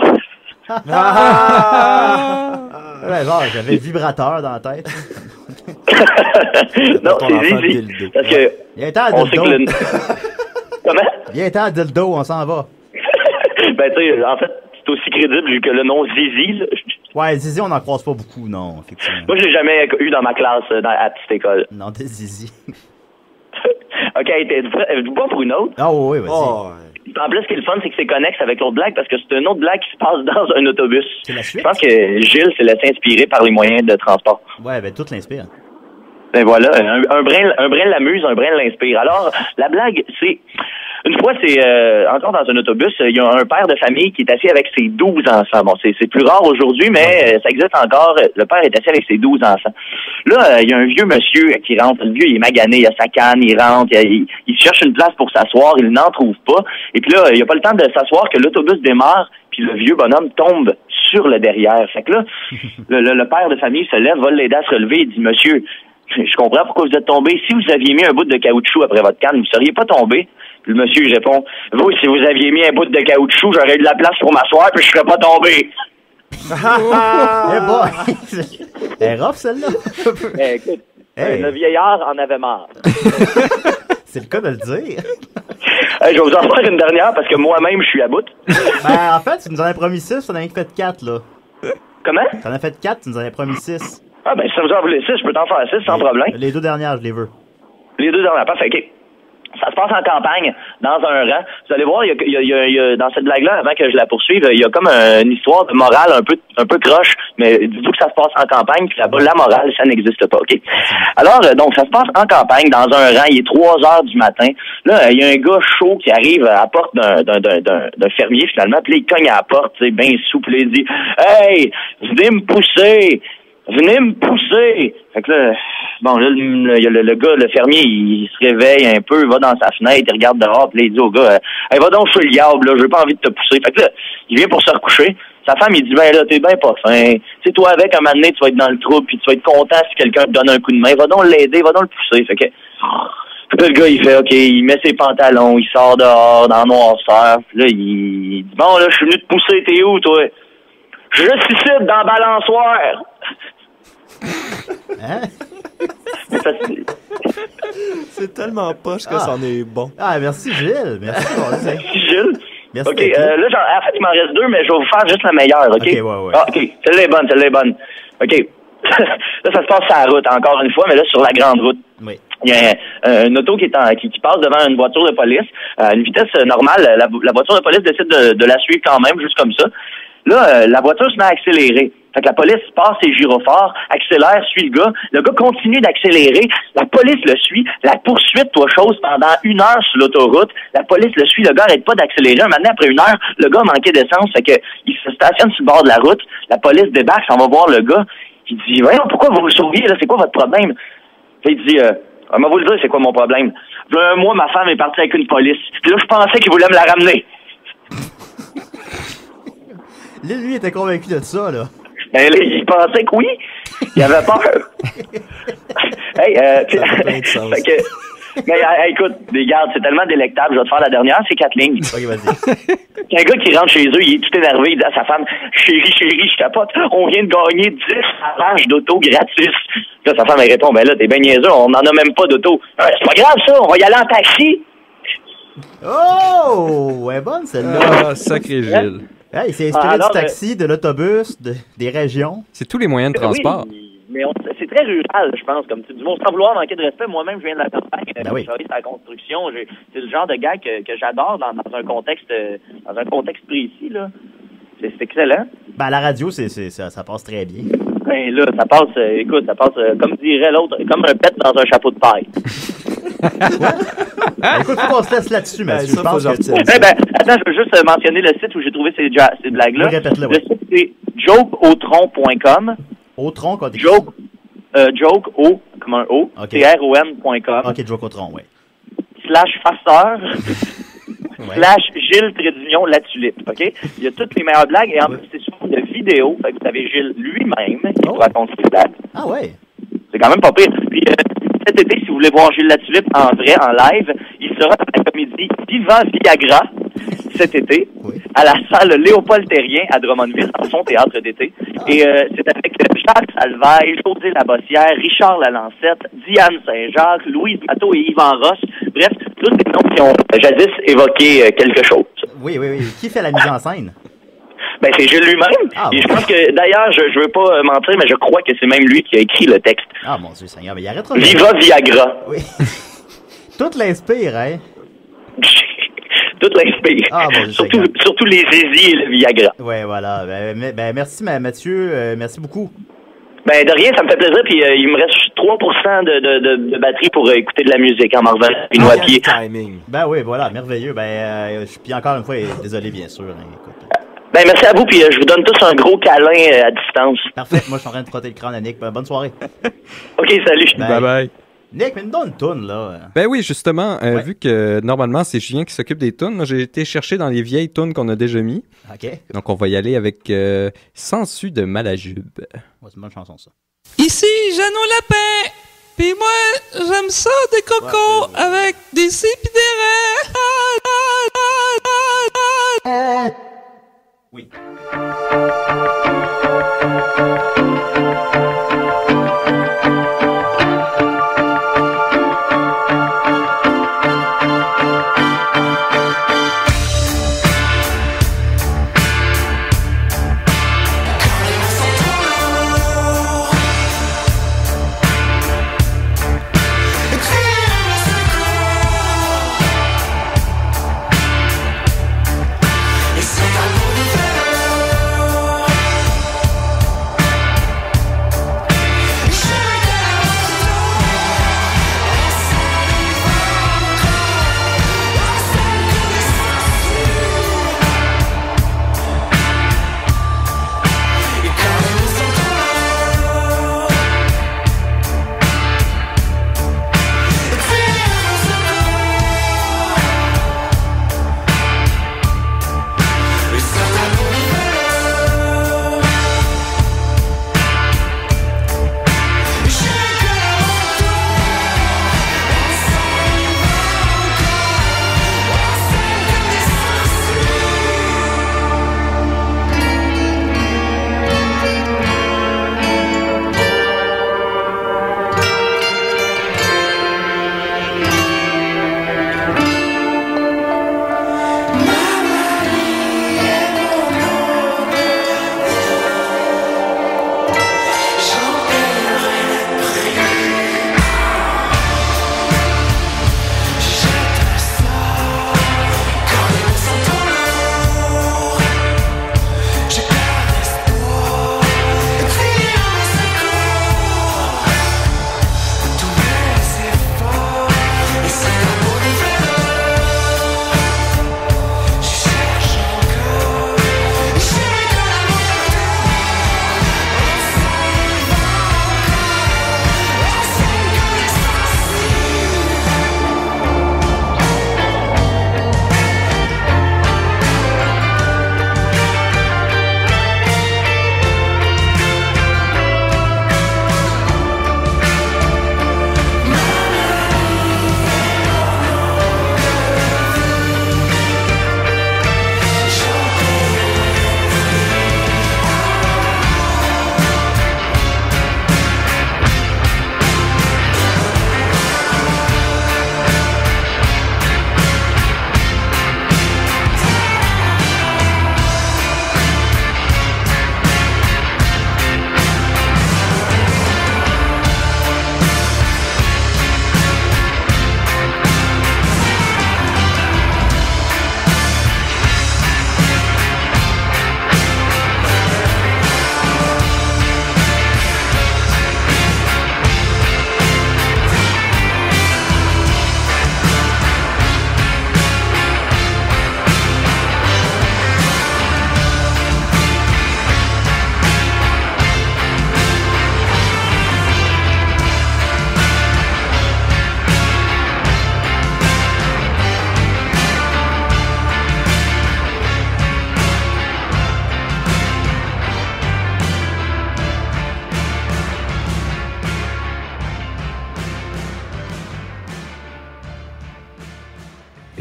Ouais, genre, j'avais le vibrateur dans la tête. Non, c'est Zizi. Parce que. Viens-t'en à dildo. Comment? Viens-t'en à dildo, on s'en va. Ben, tu sais, en fait, c'est aussi crédible que le nom Zizi, là. Ouais, Zizi, on n'en croise pas beaucoup, non, effectivement. Moi, je l'ai jamais eu dans ma classe à la petite école. Non, t'es Zizi. OK, êtes-vous pas pour une autre? Ah oui, vas-y. Oh. En plus, ce qui est le fun, c'est que c'est connexe avec l'autre blague parce que c'est une autre blague qui se passe dans un autobus. C'est la suite? Je pense que Gilles s'est laissé inspirer par les moyens de transport. Ouais, ben tout l'inspire. Ben voilà, un brin l'amuse, un brin l'inspire. Alors, la blague, c'est... Une fois, c'est encore dans un autobus, il y a un père de famille qui est assis avec ses 12 enfants. Bon, c'est plus rare aujourd'hui, mais ça existe encore. Le père est assis avec ses 12 enfants. Là, il y a un vieux monsieur qui rentre. Le vieux, il est magané, il a sa canne, il rentre, il cherche une place pour s'asseoir, il n'en trouve pas. Et puis là, il n'y a pas le temps de s'asseoir que l'autobus démarre, puis le vieux bonhomme tombe sur le derrière. Fait que là, le père de famille se lève, va l'aider à se relever, il dit, monsieur, je comprends pourquoi vous êtes tombé. Si vous aviez mis un bout de caoutchouc après votre canne, vous seriez pas tombé. Puis le monsieur, il répond, vous, si vous aviez mis un bout de caoutchouc, j'aurais eu de la place pour m'asseoir, puis je serais pas tombé. Eh boy! Elle est rough, celle-là. Écoute, le vieillard en avait marre. C'est le cas de le dire. Je vais vous en faire une dernière, parce que moi-même, je suis à bout. Ben, en fait, tu nous en as promis 6, tu en as fait 4, là. Comment? Tu en as fait 4, tu nous en as promis 6. Ah, ben, si ça vous en voulait 6, je peux t'en faire 6 sans problème. Les 2 dernières, je les veux. Les 2 dernières, parfait, OK. Ça se passe en campagne, dans un rang. Vous allez voir, il y a dans cette blague-là, avant que je la poursuive, il y a comme une histoire de morale un peu croche, mais dites-vous que ça se passe en campagne, puis là-bas, la morale, ça n'existe pas, OK? Alors, donc, ça se passe en campagne, dans un rang, il est 3 heures du matin. Là, il y a un gars chaud qui arrive à la porte d'un fermier, finalement, puis là, il cogne à la porte, tu sais, bien souple, il dit « Hey, venez me pousser! Venez me pousser! » Fait que là, bon, là, le gars, le fermier, il se réveille un peu, il va dans sa fenêtre, il regarde dehors, puis là, il dit au gars, hey, va donc chez le diable, là, j'ai pas envie de te pousser. Fait que là, il vient pour se recoucher. Sa femme, il dit, ben là, t'es bien pas fin. Tu sais, toi, avec, un moment donné, tu vas être dans le trou, puis tu vas être content si quelqu'un te donne un coup de main. Va donc l'aider, va donc le pousser. Fait que là, le gars, il fait, OK, il met ses pantalons, il sort dehors, dans le noirceur. Puis là, il dit, bon, là, je suis venu te pousser, t'es où, toi? Je suis juste ici, dans la balançoire. Hein? C'est tellement poche que c'en est bon. Ah, merci Gilles. Merci Gilles. Merci. OK, là, en fait, il m'en reste 2, mais je vais vous faire juste la meilleure, OK? Ouais. Ah, OK, celle-là est bonne. OK. Là, ça se passe sur la route, encore une fois, mais là, sur la grande route. Oui. Il y a un auto qui passe devant une voiture de police. À une vitesse normale, la voiture de police décide de la suivre quand même, juste comme ça. Là, la voiture se met à accélérer. Fait que la police passe ses gyrophares, accélère, suit le gars. Le gars continue d'accélérer. La police le suit. La poursuite, chose, pendant 1 heure sur l'autoroute. La police le suit. Le gars n'arrête pas d'accélérer. Un moment après 1 heure, le gars manquait d'essence. Fait que il se stationne sur le bord de la route. La police débarque, s'en va voir le gars. Il dit, voyons, pourquoi vous vous sauviez, là? C'est quoi votre problème? Fait il dit, on va vous le dire, c'est quoi mon problème? Un mois, ma femme est partie avec une police. Puis là, je pensais qu'il voulait me la ramener. Lui, il était convaincu de ça, là. Ben là, il pensait que oui. Il avait peur. Hey, fait que, mais écoute, regarde, c'est tellement délectable. Je vais te faire la dernière, c'est 4 lignes. Ok, vas-y. Un gars qui rentre chez eux, il est tout énervé, il dit à sa femme, chérie, je capote, on vient de gagner 10 pages d'auto gratis. Là, sa femme, elle répond, ben là, t'es ben niaiseux, on n'en a même pas d'auto. C'est pas grave, ça, on va y aller en taxi. Oh, ouais, bonne celle-là. Ah, sacré Gilles. Hey, c'est inspiré du taxi, de l'autobus, des régions. C'est tous les moyens de transport. Oui, mais c'est très rural, je pense, comme tu dis. Bon, sans vouloir manquer de respect, moi-même, je viens de la campagne. Je travaille sur la construction. C'est le genre de gars que j'adore dans un contexte précis, là. C'est excellent. Ben, à la radio, ça passe très bien. Ben là, ça passe, comme dirait l'autre, comme un pet dans un chapeau de paille. Écoute, faut qu'on se laisse là-dessus, Mathieu. Je pense que attends, je veux juste mentionner le site où j'ai trouvé ces blagues-là. Répète-le, le site, c'est jokeautron.com. Autron, quoi? Joke, O, comme un O, TRON.com. OK, Jokeautron, oui. /farceur. /Gilles Trédignon La Tulipe, OK? Il y a toutes les meilleures blagues et en plus, c'est souvent de vidéos. Fait que vous avez Gilles lui-même qui vous raconte ses blagues. Ah ouais? C'est quand même pas pire. Puis cet été, si vous voulez voir Gilles La Tulipe en vrai, en live, il sera dans la comédie Viva Viagra cet été à la salle Léopold-Terrien à Drummondville, dans son théâtre d'été. Et c'est avec Jacques Salvaille, José Labossière, Richard Lalancette, Diane Saint-Jacques, Louise Matteau et Yvan Ross. Bref, tous des noms qui ont jadis évoqué quelque chose. Oui. Qui fait la mise en scène? Ben, c'est Gilles lui-même. Et je pense que, d'ailleurs, je veux pas mentir, mais je crois que c'est même lui qui a écrit le texte. Ah, mon Dieu Seigneur, mais il arrêtera. Viva Viagra. Oui. Tout l'inspire, hein? Tout tout l'inspire. Surtout les Zizi et le Viagra. Ouais, voilà. Merci Mathieu, merci beaucoup. Ben de rien, ça me fait plaisir. Puis il me reste 3% de batterie pour écouter de la musique en m'en revenant à pied. Ben oui, voilà, merveilleux. Puis encore une fois, désolé bien sûr. Écoute. Ben merci à vous, puis je vous donne tous un gros câlin à distance. Parfait, moi je suis en train de frotter le crâne à Nick. Bonne soirée. OK, salut. Bye bye. Nick, mais nous donne une toune, là. Ben oui, justement, vu que normalement c'est Julien qui s'occupe des tounes, j'ai été chercher dans les vieilles tounes qu'on a déjà mis. OK. Donc on va y aller avec Sensu de Malajube. Ouais, c'est une bonne chanson, ça. Ici, Jeannot Lapin. Pis moi, j'aime ça des cocos avec des si pis des raies. Oui.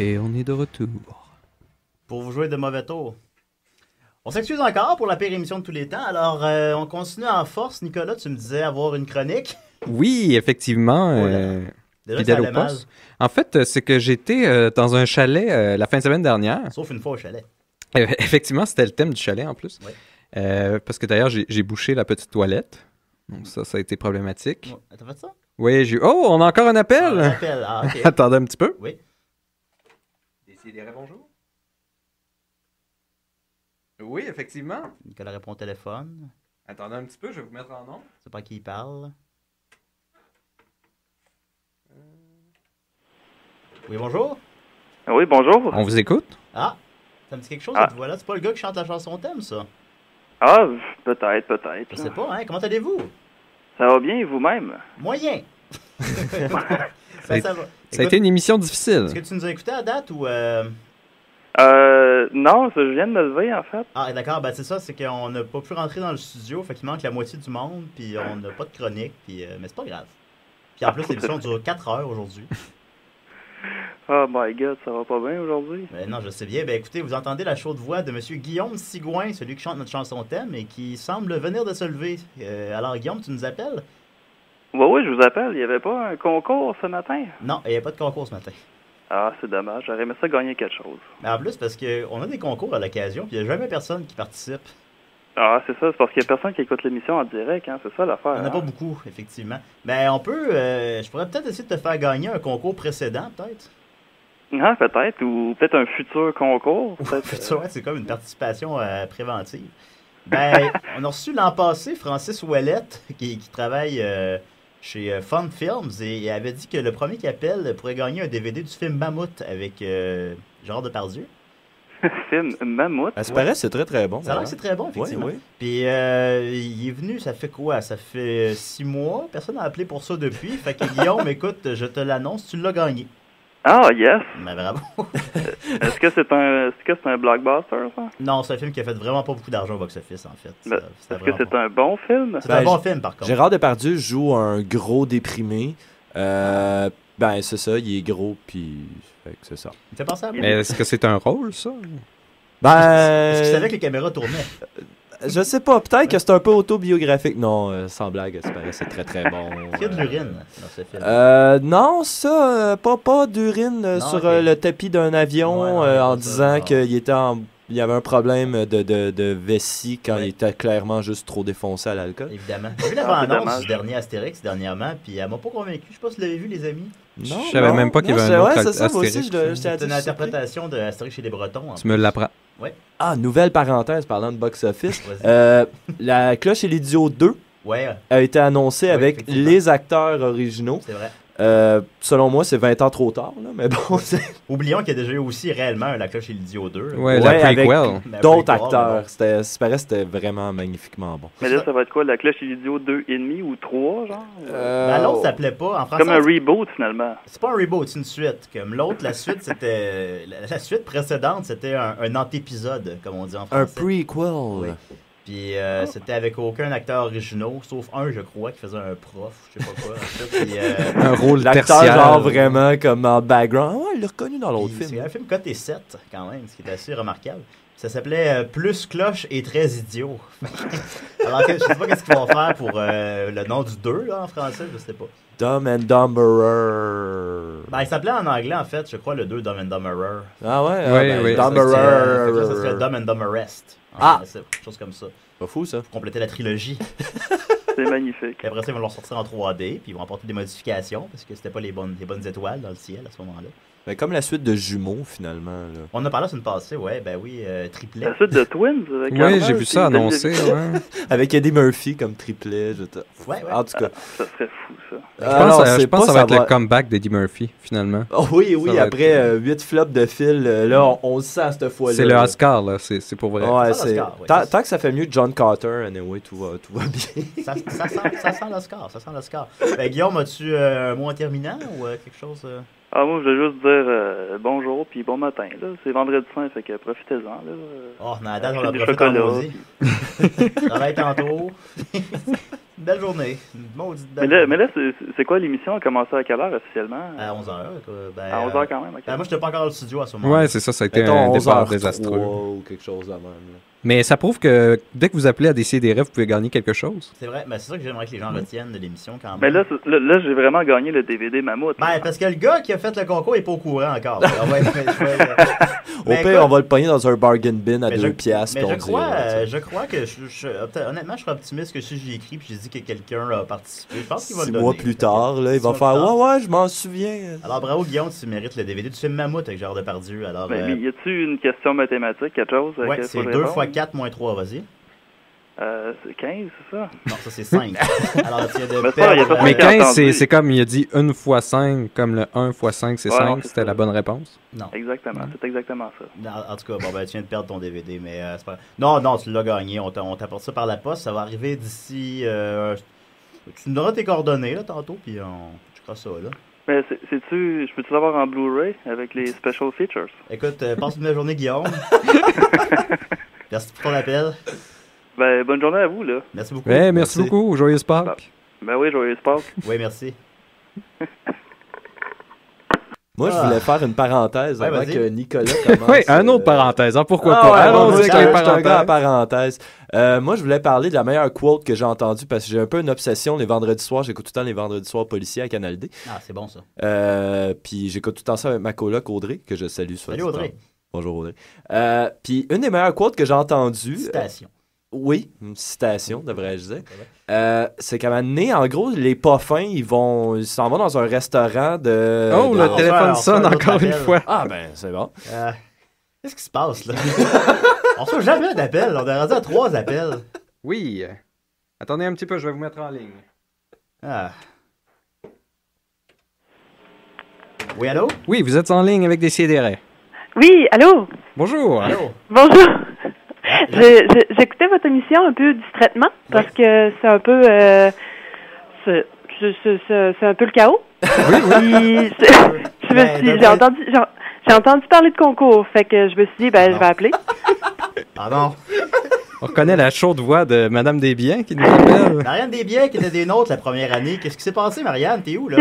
Et on est de retour. Pour vous jouer de mauvais tours. On s'excuse encore pour la pire émission de tous les temps. Alors, on continue en force. Nicolas, tu me disais avoir une chronique. Oui, effectivement. Déjà, ça allait mal. En fait, c'est que j'étais dans un chalet la fin de semaine dernière. Sauf une fois au chalet. Effectivement, c'était le thème du chalet en plus. Oui. Parce que d'ailleurs, j'ai bouché la petite toilette. Donc ça a été problématique. T'as fait ça? Oui, Oh, on a encore un appel! Un appel, ah, ok. Attendez un petit peu. Oui. Décidérez, bonjour. Oui, effectivement. Nicolas répond au téléphone. Attendez un petit peu, je vais vous mettre en nom. C'est pas qui il parle. Oui, bonjour. Oui, bonjour. On vous écoute? Ah, ça me dit quelque chose, Ah. cette voix-là? C'est pas le gars qui chante la chanson thème, ça? Ah, peut-être. Je sais pas, hein? Comment allez-vous? Ça va bien, et vous-même? Moyen. Ça a va. été Écoute, une émission difficile. est-ce que tu nous as écouté à date ou... Non, je viens de me lever, en fait. Ah, d'accord, ben c'est ça, c'est qu'on n'a pas pu rentrer dans le studio, fait qu'il manque la moitié du monde, puis on n'a pas de chronique, puis mais c'est pas grave. Puis en plus, l'émission dure 4 heures aujourd'hui. Oh my God, ça va pas bien aujourd'hui? Ben non, je sais bien. Ben écoutez, vous entendez la chaude voix de Monsieur Guillaume Sigouin, celui qui chante notre chanson thème et qui semble venir de se lever. Alors Guillaume, tu nous appelles? Oui, je vous appelle. Il n'y avait pas un concours ce matin? Non, il n'y a pas de concours ce matin. Ah, c'est dommage. J'aurais aimé ça gagner quelque chose. Mais en plus, parce qu'on a des concours à l'occasion, puis il n'y a jamais personne qui participe. Ah, c'est ça. C'est parce qu'il n'y a personne qui écoute l'émission en direct, hein. C'est ça l'affaire. Il n'y en a pas beaucoup, effectivement. Ben on peut... je pourrais peut-être essayer de te faire gagner un concours précédent, peut-être. Ah, peut-être. Ou peut-être un futur concours. Futur, ouais, c'est comme une participation préventive. Ben, on a reçu l'an passé Francis Ouellette, qui travaille chez Fun Films, et il avait dit que le premier qui appelle pourrait gagner un DVD du film Mammouth avec Gérard Depardieu. Film Mammouth? À ce paraît, c'est très très bon. Ça a l'air que c'est très bon, effectivement. Oui, oui. Puis il est venu, ça fait quoi? Ça fait 6 mois. Personne n'a appelé pour ça depuis. Fait que Guillaume, écoute, je te l'annonce, tu l'as gagné. Ah, yes! Ben bravo! Est-ce que c'est un blockbuster, ça? Non, c'est un film qui a fait vraiment pas beaucoup d'argent au box-office, en fait. Ben, est-ce que c'est un bon film? C'est un bon film, par contre. Gérard Depardieu joue un gros déprimé. Ben, c'est ça, il est gros, puis fait que c'est ça. Il fait penser à moi. Mais est-ce que c'est un rôle, ça? Ben... Est-ce qu'il savait que les caméras tournaient? Je sais pas, peut-être que c'est un peu autobiographique. Non, sans blague, ça paraît, c'est très très bon. Est-ce qu'il y a de l'urine dans ce film? Non, ça, pas d'urine sur le tapis d'un avion en disant qu'il était il y avait un problème de vessie quand il était clairement juste trop défoncé à l'alcool. Évidemment. J'ai vu la bande-annonce du dernier Astérix dernièrement, puis elle m'a pas convaincu. Je sais pas si vous l'avez vu, les amis. Non, je savais même pas qu'il y avait un autre Astérix. C'est une interprétation de Astérix chez les Bretons. Tu me l'apprends. Ouais. Ah, nouvelle parenthèse parlant de box-office. La Cloche et l'Idiot 2 a été annoncée avec les acteurs originaux. C'est vrai. Selon moi, c'est 20 ans trop tard, là, mais bon. Oublions qu'il y a déjà eu aussi réellement La Cloche et l'Idiot 2. Ouais, la avec d'autres prequel, acteurs. C'était vraiment magnifiquement bon. Mais là, ça va être quoi? La Cloche et l'Idiot 2,5 ou 3, genre? Ben, l'autre s'appelait pas. En français, comme un reboot, finalement. C'est pas un reboot, c'est une suite. Comme l'autre, la suite, c'était... La suite précédente, c'était un antépisode, comme on dit en français. Un prequel. Oui. Puis c'était avec aucun acteur original, sauf un, je crois, qui faisait un prof, je sais pas quoi. En fait, puis, un rôle l'acteur, tertiaire. genre vraiment comme en background. Ouais, il l'a reconnu dans l'autre film. C'est un film coté 7, quand même, ce qui est assez remarquable. Ça s'appelait Plus Cloche et Très Idiot. Alors que je sais pas qu'est-ce qu'ils vont faire pour le nom du 2, là, en français, je sais pas. Dumb and Dumberer. Ben, il s'appelait en anglais, en fait, je crois, le 2, Dumb and Dumberer. Ah ouais? Oui. Dumberer. Ça serait Dumb and Dumberest. C'est quelque chose comme ça. Pas fou, ça. Pour compléter la trilogie. C'est magnifique. Et après ça, ils vont le sortir en 3D, puis ils vont apporter des modifications, parce que c'était pas les bonnes étoiles dans le ciel à ce moment-là. Ben, comme la suite de Jumeaux, finalement. Là. On en a parlé la semaine passée, ouais, ben oui, triplet. La suite de Twins? Oui, j'ai vu ça annoncé, ouais. Avec Eddie Murphy comme triplet. Ouais. En tout cas. Ça serait fou, ça. Je pense que ça va être le comeback d'Eddie Murphy, finalement. Oh, oui, après 8 flops de fil, là, on le sent à cette fois-là. C'est le Oscar, là, c'est pour vrai. Ouais, tant que ça fait mieux que John Carter, anyway, tout va bien. Ça sent l'Oscar, Ben, Guillaume, as-tu un mot en terminant ou quelque chose... Ah, moi, je voulais juste dire bonjour puis bon matin. Là. C'est vendredi saint, fait que profitez-en. Là. Oh, on a la date, on a profité en maudit. Travaille tantôt. Belle journée. Une maudite belle mais là c'est quoi l'émission? Elle a commencé à quelle heure officiellement? À 11h. À 11h quand même, ok. Moi, je n'étais pas encore au studio à ce moment-là. Ouais, c'est ça, ça a été un départ désastreux. Ou quelque chose de même. Là. Mais ça prouve que dès que vous appelez à Décideret, vous pouvez gagner quelque chose. C'est vrai, mais c'est ça que j'aimerais que les gens retiennent de l'émission quand même. Mais là j'ai vraiment gagné le DVD Mammouth. Ben, parce que le gars qui a fait le concours n'est pas au courant encore. Au pire, on va le pogner dans un bargain bin à 2 piastres. Mais je crois que, honnêtement, je serais optimiste que si j'y écris et j'ai dit que quelqu'un a participé, je pense qu'il va le donner. 6 mois plus tard, là, il va faire ouais, je m'en souviens. Alors, bravo Guillaume, tu mérites le DVD du film Mammouth avec Gérard Depardieu. Alors, mais y a-tu une question mathématique, quelque chose? Ouais, c'est 2 fois 4 moins 3, vas-y. C'est 15, c'est ça? Non, ça c'est 5. Alors, tu viens de Mais perdre... Mais 15, c'est comme il a dit 1 fois 5, comme le 1 fois 5, c'est 5. C'était la bonne réponse. Non. Exactement, c'est exactement ça. En tout cas, bon, ben, tu viens de perdre ton DVD, mais c'est pas... Non, tu l'as gagné. On t'apporte ça par la poste. Ça va arriver d'ici... tu nous donneras tes coordonnées, là, tantôt, puis on checkera ça, là. Mais je peux-tu l'avoir en Blu-ray avec les special features? Écoute, passe une belle journée, Guillaume. Merci pour ton appel. Ben, bonne journée à vous, là. Merci beaucoup. Ouais, merci beaucoup. Joyeuse Pâques. Ben oui, joyeuse Pâques. Oui, merci. Moi, je voulais faire une parenthèse avant vas-y. que Nicolas commence. Oui, un autre parenthèse. Hein, pourquoi Ah pas? ouais, Allons-y moi, avec je les suis un gars à parenthèses. parenthèse. Moi, je voulais parler de la meilleure quote que j'ai entendue parce que j'ai un peu une obsession les vendredis soirs. J'écoute tout le temps les vendredis soirs policiers à Canal D. Ah, c'est bon, ça. Puis j'écoute tout le temps ça avec ma coloc Audrey, que je salue. Salut, Audrey. Bonjour, Audrey. Puis une des meilleures quotes que j'ai entendues... Citation. Oui, une citation, devrais-je dire. C'est qu'à un moment donné, en gros, les pas fins, ils s'en vont dans un restaurant de... Oh, le téléphone sonne encore une fois. Ah, ben, c'est bon. Qu'est-ce qui se passe, là? On reçoit jamais d'appels. On est rendu à 3 appels. Oui. Attendez un petit peu, je vais vous mettre en ligne. Ah. Oui, allô? Oui, vous êtes en ligne avec des CDR. Oui, allô? Bonjour. Allô? Bonjour. J'écoutais votre émission un peu distraitement parce que c'est un peu c'est un peu le chaos. Oui. J'ai entendu parler de concours, fait que je me suis dit je vais appeler. Ah non. On reconnaît la chaude voix de Madame Desbiens qui nous appelle. Marianne Desbiens qui était des nôtres la première année. Qu'est-ce qui s'est passé, Marianne? T'es où, là?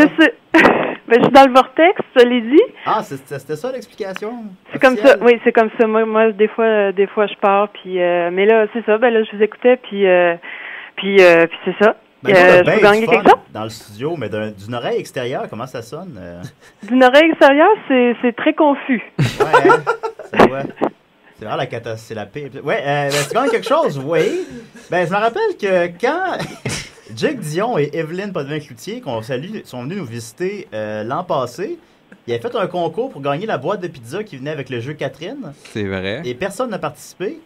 Je suis dans le vortex, je l'ai dit. Ah, c'était ça l'explication? C'est comme ça, oui, c'est comme ça. Moi des fois je pars, puis mais là, c'est ça, là, je vous écoutais, puis c'est ça. Je peux gagner quelque chose? Dans le studio, mais d'une oreille extérieure, comment ça sonne? D'une oreille extérieure, c'est très confus. Ouais, c'est vraiment la catastrophe, c'est la pire. Ouais, tu gagnes quelque chose, oui. Ben, je me rappelle que quand Jake Dion et Evelyne Potvin-Cloutier, qu'on salue, sont venus nous visiter l'an passé, ils avaient fait un concours pour gagner la boîte de pizza qui venait avec le jeu Catherine. C'est vrai. Et personne n'a participé.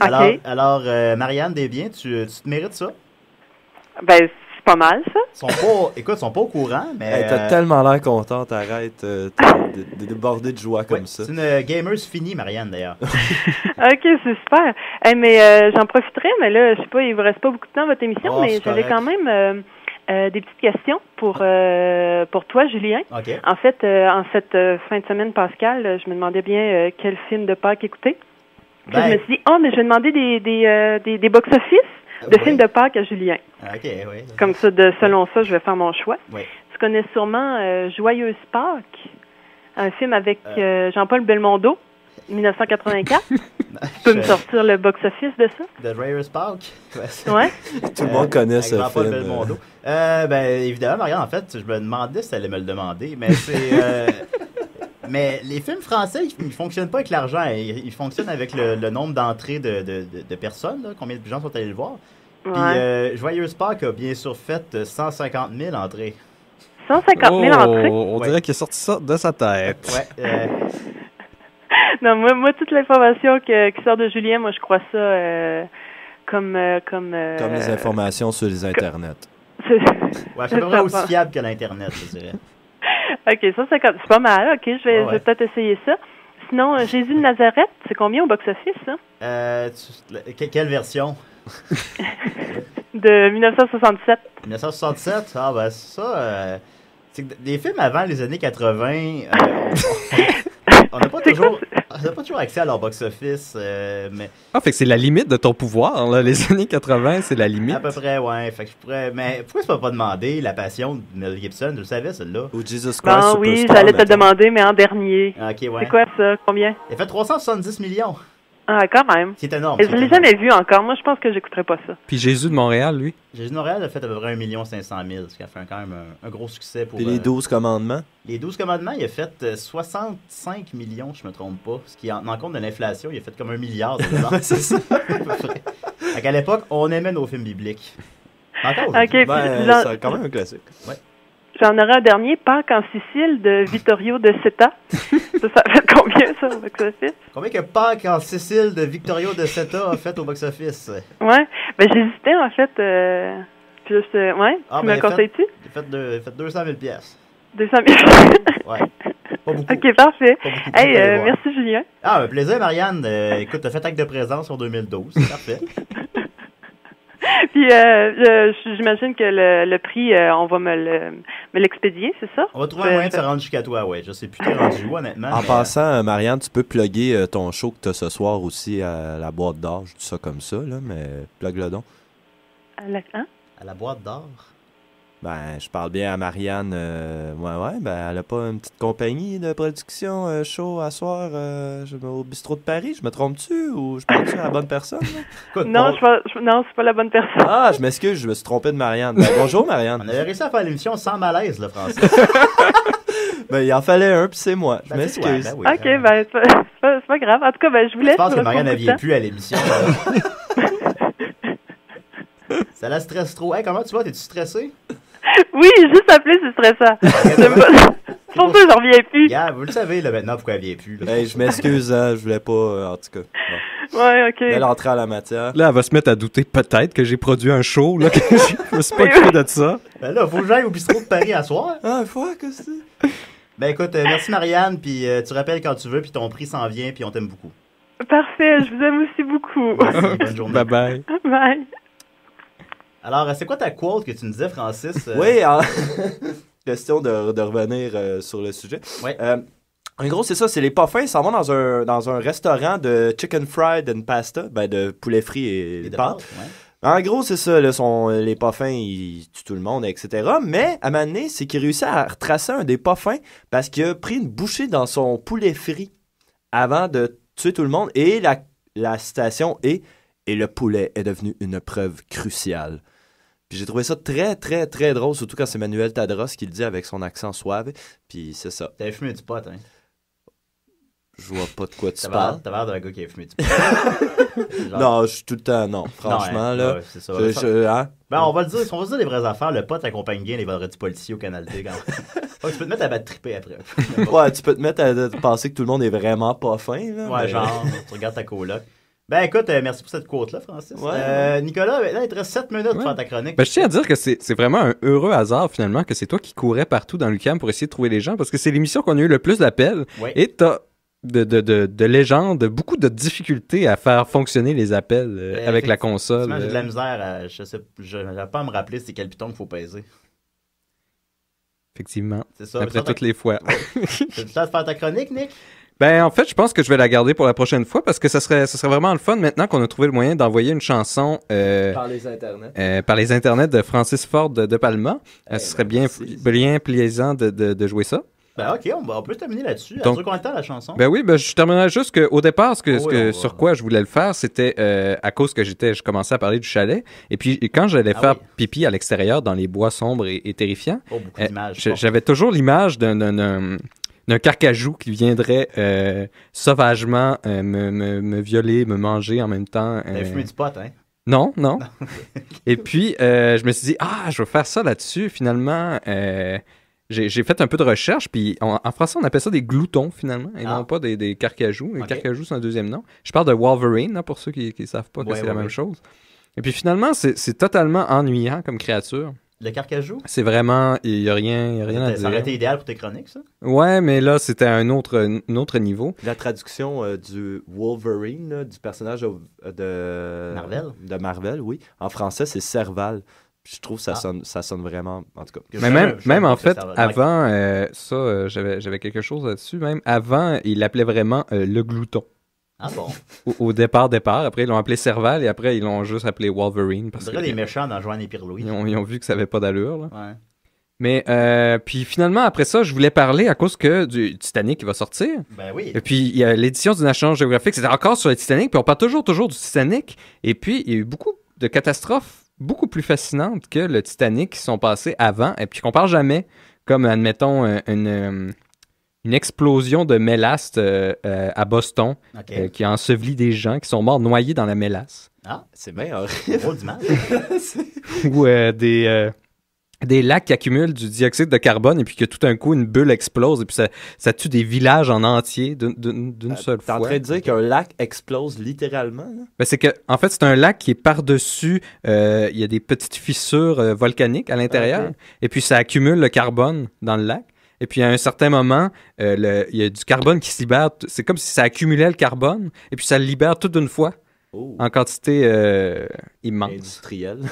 Okay. Alors Marianne Desbiens, tu te mérites ça? Ben, c'est pas mal, ça. Ils sont pas au courant, mais... Hey, t'as tellement l'air contente, arrête de déborder de joie comme ça. C'est une gameuse finie, Marianne, d'ailleurs. OK, c'est super. Hey, mais j'en profiterai, mais là, je sais pas, il vous reste pas beaucoup de temps à votre émission, mais j'avais quand même des petites questions pour toi, Julien. Okay. En fait, en cette fin de semaine, Pascal, je me demandais bien quel film de Pâques écouter. Puis je me suis dit, mais je vais demander des box-office de films de Pâques à Julien. OK, oui. Comme ça, selon ça, je vais faire mon choix. Oui. Tu connais sûrement Joyeuse Pâques, un film avec Jean-Paul Belmondo, 1984. Tu peux me sortir le box-office de ça? The Joyeuse Pâques? Ouais. Tout le monde connaît ce Jean-Paul film. Belmondo. Ben, évidemment, Marianne, en fait, je me demandais si elle allait me le demander, mais c'est... Mais les films français, ils fonctionnent pas avec l'argent. Ils fonctionnent avec le nombre d'entrées de personnes, là, combien de gens sont allés le voir. Puis Joyeuse Pâques a bien sûr fait 150 000 entrées. 150 000 entrées? On dirait qu'il a sorti ça de sa tête. Ouais. Non, moi, toute l'information qui sort de Julien, moi, je crois ça comme les informations sur les internets. Ouais, c'est pas aussi fiable que l'Internet, je dirais. OK, ça, c'est pas mal. OK, je vais peut-être essayer ça. Sinon, Jésus de Nazareth, c'est combien au box-office, ça? Quelle version? De 1967. 1967? Ah, ben ça... c'est que des films avant les années 80, on n'a pas toujours accès à leur box-office, mais... Ah, fait que c'est la limite de ton pouvoir, là. Les années 80, c'est la limite. À peu près, ouais. Fait que je pourrais... Mais pourquoi tu peux pas demander La Passion de Mel Gibson? Tu le savais, celle-là? Ou Jesus Christ Superstar. Oui, j'allais te le demander, mais en dernier. OK, ouais. C'est quoi ça? Combien? Il a fait 370 millions. Ah, quand même. C'est énorme. Et je l'ai jamais vu encore. Moi, je pense que j'écouterai pas ça. Puis Jésus de Montréal, lui? Jésus de Montréal a fait à peu près 1 500 000, ce qui a fait quand même un gros succès pour... Puis les 12 commandements? Les 12 commandements, il a fait 65 millions, je me trompe pas. Ce qui, en compte de l'inflation, il a fait comme 1 milliard de dollars. C'est ça. Donc, à l'époque, on aimait nos films bibliques. Encore aujourd'hui. Okay, c'est quand même un classique. Ouais. J'en aurai un dernier, Pâques en Sicile de Vittorio De Seta. Ça fait combien, ça, au box-office? Combien que Pâques en Sicile de Vittorio De Seta a fait au box-office? Ouais, ben j'hésitais, en fait. Puis là, ouais, tu me conseilles-tu? J'ai fait 200 000 piastres. 200 000 Ouais. Pas beaucoup. OK, parfait. Hey, voir. merci, Julien. Ah, un plaisir, Marianne. Écoute, t'as fait acte de présence en 2012. C'est parfait. Puis, j'imagine que le prix, on va me l'expédier, c'est ça? On va trouver un moyen de se rendre jusqu'à toi, ouais. Je sais plus t'es rendu où, honnêtement. En passant, Marianne, tu peux plugger ton show que tu as ce soir aussi à la boîte d'or. Je dis ça comme ça, là, mais plug-le donc. À la boîte d'or? Ben, je parle bien à Marianne. Ben, elle a pas une petite compagnie de production show à soir au bistrot de Paris. Je me trompe-tu ou je parle-tu à la bonne personne? Écoute, non, non, c'est pas la bonne personne. Ah, je m'excuse, je me suis trompé de Marianne. Ben, bonjour, Marianne. On avait réussi à faire l'émission sans malaise, là, Francis. Ben, il en fallait un, puis c'est moi. Je m'excuse. Ben oui, OK, ben, c'est pas grave. En tout cas, ben, je vous laisse. Je pense que Marianne n'avait plus à l'émission. Ça la stresse trop. Hey, comment tu vas? T'es-tu stressé? Oui, juste appeler, c'est stressant. C'est pour ça que j'en reviens plus. Yeah, vous le savez, là, maintenant, pourquoi elle vient plus. Hey, je m'excuse, hein, je voulais pas, en tout cas. Bon. Ouais, OK. Belle entrée à la matière. Là, elle va se mettre à douter peut-être que j'ai produit un show, là, que je me suis pas occupé de ça. Ben là, faut que j'aille au bistrot de Paris à soir. Ah, faut que c'est... Ben écoute, merci Marianne, puis tu rappelles quand tu veux, puis ton prix s'en vient, puis on t'aime beaucoup. Parfait, je vous aime aussi beaucoup. Merci, bonne journée. Bye-bye. Bye. Alors, c'est quoi ta quote que tu nous disais, Francis? Oui, question de revenir sur le sujet. Ouais. En gros, c'est ça, c'est les puffins, ils s'en vont dans un restaurant de chicken fried and pasta, ben de poulet frit et de pâtes. Ouais. En gros, c'est ça, là, les puffins, ils tuent tout le monde, etc. Mais, à un moment donné, c'est qu'il réussit à retracer un des puffins parce qu'il a pris une bouchée dans son poulet frit avant de tuer tout le monde. Et la citation est « Et le poulet est devenu une preuve cruciale ». Puis j'ai trouvé ça très, très, très drôle, surtout quand c'est Manuel Tadros qui le dit avec son accent suave. Puis c'est ça. T'avais fumé du pot, hein? Je vois pas de quoi tu parles. T'as l'air d'un gars qui a fumé du pot. Non, je suis tout le temps... Non, franchement, là... Ouais, c'est ça. Hein? Ben, on va se dire les vraies affaires. Le pot accompagne bien les vendredis policiers au Canal D. Tu peux te mettre à battre triper après. Ouais, tu peux te mettre à penser que tout le monde est vraiment pas fin, là. Ouais, genre, tu regardes ta coloc. Ben écoute, merci pour cette quote-là, Francis. Ouais. Nicolas, là, il te reste 7 minutes pour faire ta chronique. Ben, je tiens à dire que c'est vraiment un heureux hasard, finalement, que c'est toi qui courais partout dans l'UQAM pour essayer de trouver les gens, parce que c'est l'émission qu'on a eu le plus d'appels. Oui. Et t'as de légendes, beaucoup de difficultés à faire fonctionner les appels avec la console. J'ai de la misère je n'arrive pas à me rappeler c'est quel piton qu'il faut peser. Effectivement. C'est ça. Après toutes les fois. Tu as de faire ta chronique, Nick? Ben, en fait, je pense que je vais la garder pour la prochaine fois parce que ça serait vraiment le fun maintenant qu'on a trouvé le moyen d'envoyer une chanson par les internets. Par les internets de Francis Ford de Palma. Ce serait bien plaisant de jouer ça. Ben ok, on peut terminer là-dessus. Donc, elle dure combien de temps la chanson? Ben oui, je terminerai juste qu'au départ, sur quoi je voulais le faire, c'était à cause que je commençais à parler du chalet. Et puis quand j'allais faire pipi à l'extérieur dans les bois sombres et terrifiants, j'avais toujours l'image d'un carcajou qui viendrait sauvagement me violer, me manger en même temps. T'avais fumé du pot, hein? Non. Et puis, je me suis dit, je vais faire ça là-dessus. Finalement, j'ai fait un peu de recherche, puis en français, on appelle ça des gloutons, finalement, et non pas des carcajous. Les carcajous, c'est un deuxième nom. Je parle de Wolverine, là, pour ceux qui ne savent pas que c'est la même chose. Et puis finalement, c'est totalement ennuyant comme créature. Le carcajou? C'est vraiment... Il n'y a rien à dire. Ça aurait été idéal pour tes chroniques, ça? Ouais, mais là, c'était un autre niveau. La traduction du Wolverine, là, du personnage de Marvel, oui. En français, c'est Serval. Je trouve que ça sonne vraiment, en tout cas. Mais même en fait, avant, j'avais quelque chose là-dessus. Même avant, il l'appelait vraiment le glouton. Ah bon? Au départ. Après, ils l'ont appelé Serval et après, ils l'ont juste appelé Wolverine. On dirait des méchants dans Joanne et Pierre-Louis. Ils ont vu que ça n'avait pas d'allure. Là. Ouais. Mais puis finalement, après ça, je voulais parler à cause que du Titanic qui va sortir. Ben oui. Et puis, il y a l'édition du National Geographic, c'était encore sur le Titanic, puis on parle toujours du Titanic. Et puis, il y a eu beaucoup de catastrophes beaucoup plus fascinantes que le Titanic qui sont passées avant, et puis qu'on parle jamais, comme, admettons, une explosion de mélasse à Boston qui a enseveli des gens qui sont morts noyés dans la mélasse. Ah, c'est bien horrible. Gros d'image. Ou des lacs qui accumulent du dioxyde de carbone et puis que tout d'un coup, une bulle explose et puis ça tue des villages en entier d'une seule fois. T'es en train de dire qu'un lac explose littéralement? Là? Ben, c'est que, en fait, c'est un lac qui est par-dessus, il y a des petites fissures volcaniques à l'intérieur, okay. Et puis ça accumule le carbone dans le lac. Et puis, à un certain moment, il y a du carbone qui se libère. C'est comme si ça accumulait le carbone, et puis ça le libère tout d'une fois, en quantité immense.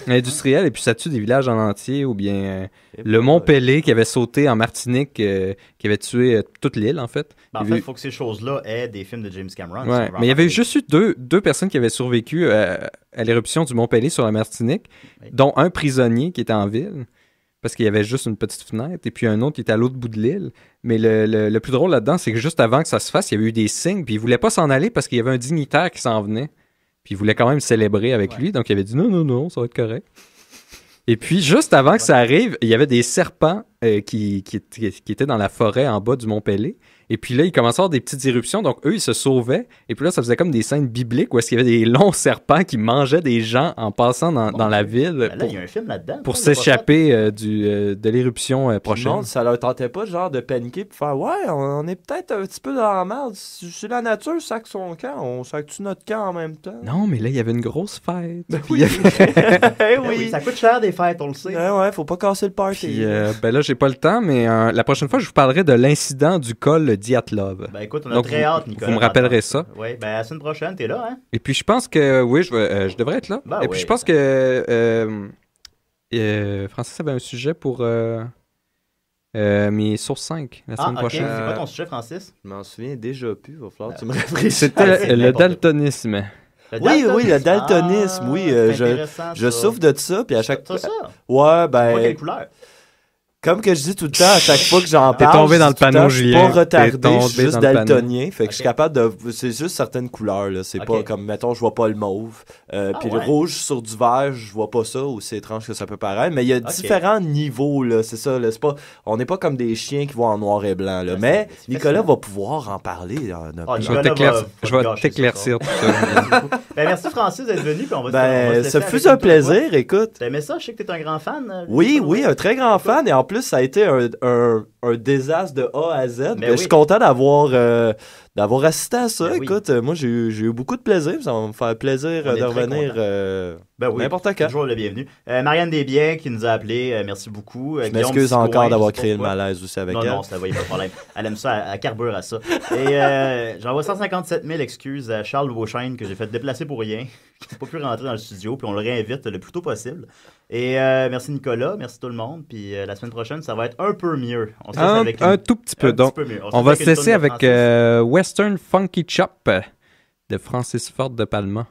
Industrielle, et puis ça tue des villages en entier, ou bien le mont Pelé qui avait sauté en Martinique, qui avait tué toute l'île, en fait. Ben, en fait, il faut que ces choses-là aient des films de James Cameron. Ouais, mais il y avait juste eu deux personnes qui avaient survécu à l'éruption du mont Pelé sur la Martinique, dont un prisonnier qui était en ville. Parce qu'il y avait juste une petite fenêtre, et puis un autre qui était à l'autre bout de l'île. Mais le plus drôle là-dedans, c'est que juste avant que ça se fasse, il y avait eu des signes, puis il voulait pas s'en aller parce qu'il y avait un dignitaire qui s'en venait. Puis il voulait quand même célébrer avec lui, donc il avait dit non, ça va être correct. Et puis, juste avant que ça arrive, il y avait des serpents qui étaient dans la forêt en bas du Mont Pelé. Et puis là, il commençait à avoir des petites éruptions. Donc, eux, ils se sauvaient. Et puis là, ça faisait comme des scènes bibliques où est-ce qu'il y avait des longs serpents qui mangeaient des gens en passant dans la ville là, il y a un film là-dedans, pour s'échapper de l'éruption prochaine. Non, ça leur tentait pas genre de paniquer et faire « Ouais, on est peut-être un petit peu dans la merde. Si la nature sac son camp, on sac-tu notre camp en même temps? » Non, mais là, il y avait une grosse fête. Ben oui. Oui, ça coûte cher des fêtes, on le sait. Ouais, faut pas casser le party. Puis, ben là, j'ai pas le temps, mais la prochaine fois, je vous parlerai de l'incident du col Diatlov. Ben écoute, on a très hâte, Nicolas. Vous me rappellerez ça. Oui, ben la semaine prochaine, t'es là, hein? Et puis je pense que, oui, je devrais être là. Ben, et puis je pense que Francis avait un sujet pour mes sources 5 la semaine prochaine. C'est quoi ton sujet, Francis? Je m'en souviens déjà plus, il va falloir que tu me rafraîchisses. C'était le daltonisme. Oui, le daltonisme, oui. Je souffre de ça, puis à chaque fois... Ouais, ben... Quelle couleur? Comme que je dis tout le temps, à chaque fois que j'en parle, t'es tombé dans le panneau, Julien. Je suis pas retardé, je suis juste daltonien. Fait que je suis capable de... C'est juste certaines couleurs, là. C'est pas comme, mettons, je vois pas le mauve. Puis le rouge sur du vert, je vois pas ça, aussi étrange que ça peut paraître. Mais il y a différents niveaux, là. C'est ça, là. On n'est pas comme des chiens qui voient en noir et blanc, là. Mais Nicolas va pouvoir en parler. Je vais t'éclaircir tout ça. Ben, merci, Francis, d'être venu. Puis on va ça fut un plaisir, écoute. T'as aimé ça? Je sais que t'es un grand fan. Oui, un très grand fan. Et en plus, ça a été un désastre de A à Z. Mais je suis content d'avoir assisté à ça. Écoute, moi, j'ai eu beaucoup de plaisir. Ça va me faire plaisir de revenir n'importe quand. Toujours le bienvenu. Marianne Desbiens qui nous a appelé. Merci beaucoup. Je m'excuse encore d'avoir créé le malaise aussi avec elle. Non, ça va, il n'y a pas de problème. Elle aime ça, elle carbure à ça. Et j'envoie 157 000 excuses à Charles Beauchesne que j'ai fait déplacer pour rien. Qui n'a pas pu rentrer dans le studio. Puis on le réinvite le plus tôt possible. Et merci Nicolas, merci tout le monde. Puis la semaine prochaine, ça va être un peu mieux. On se laisse avec un tout petit peu. Donc, on va se laisser avec Western Funky Chop de Francis Ford de Palma.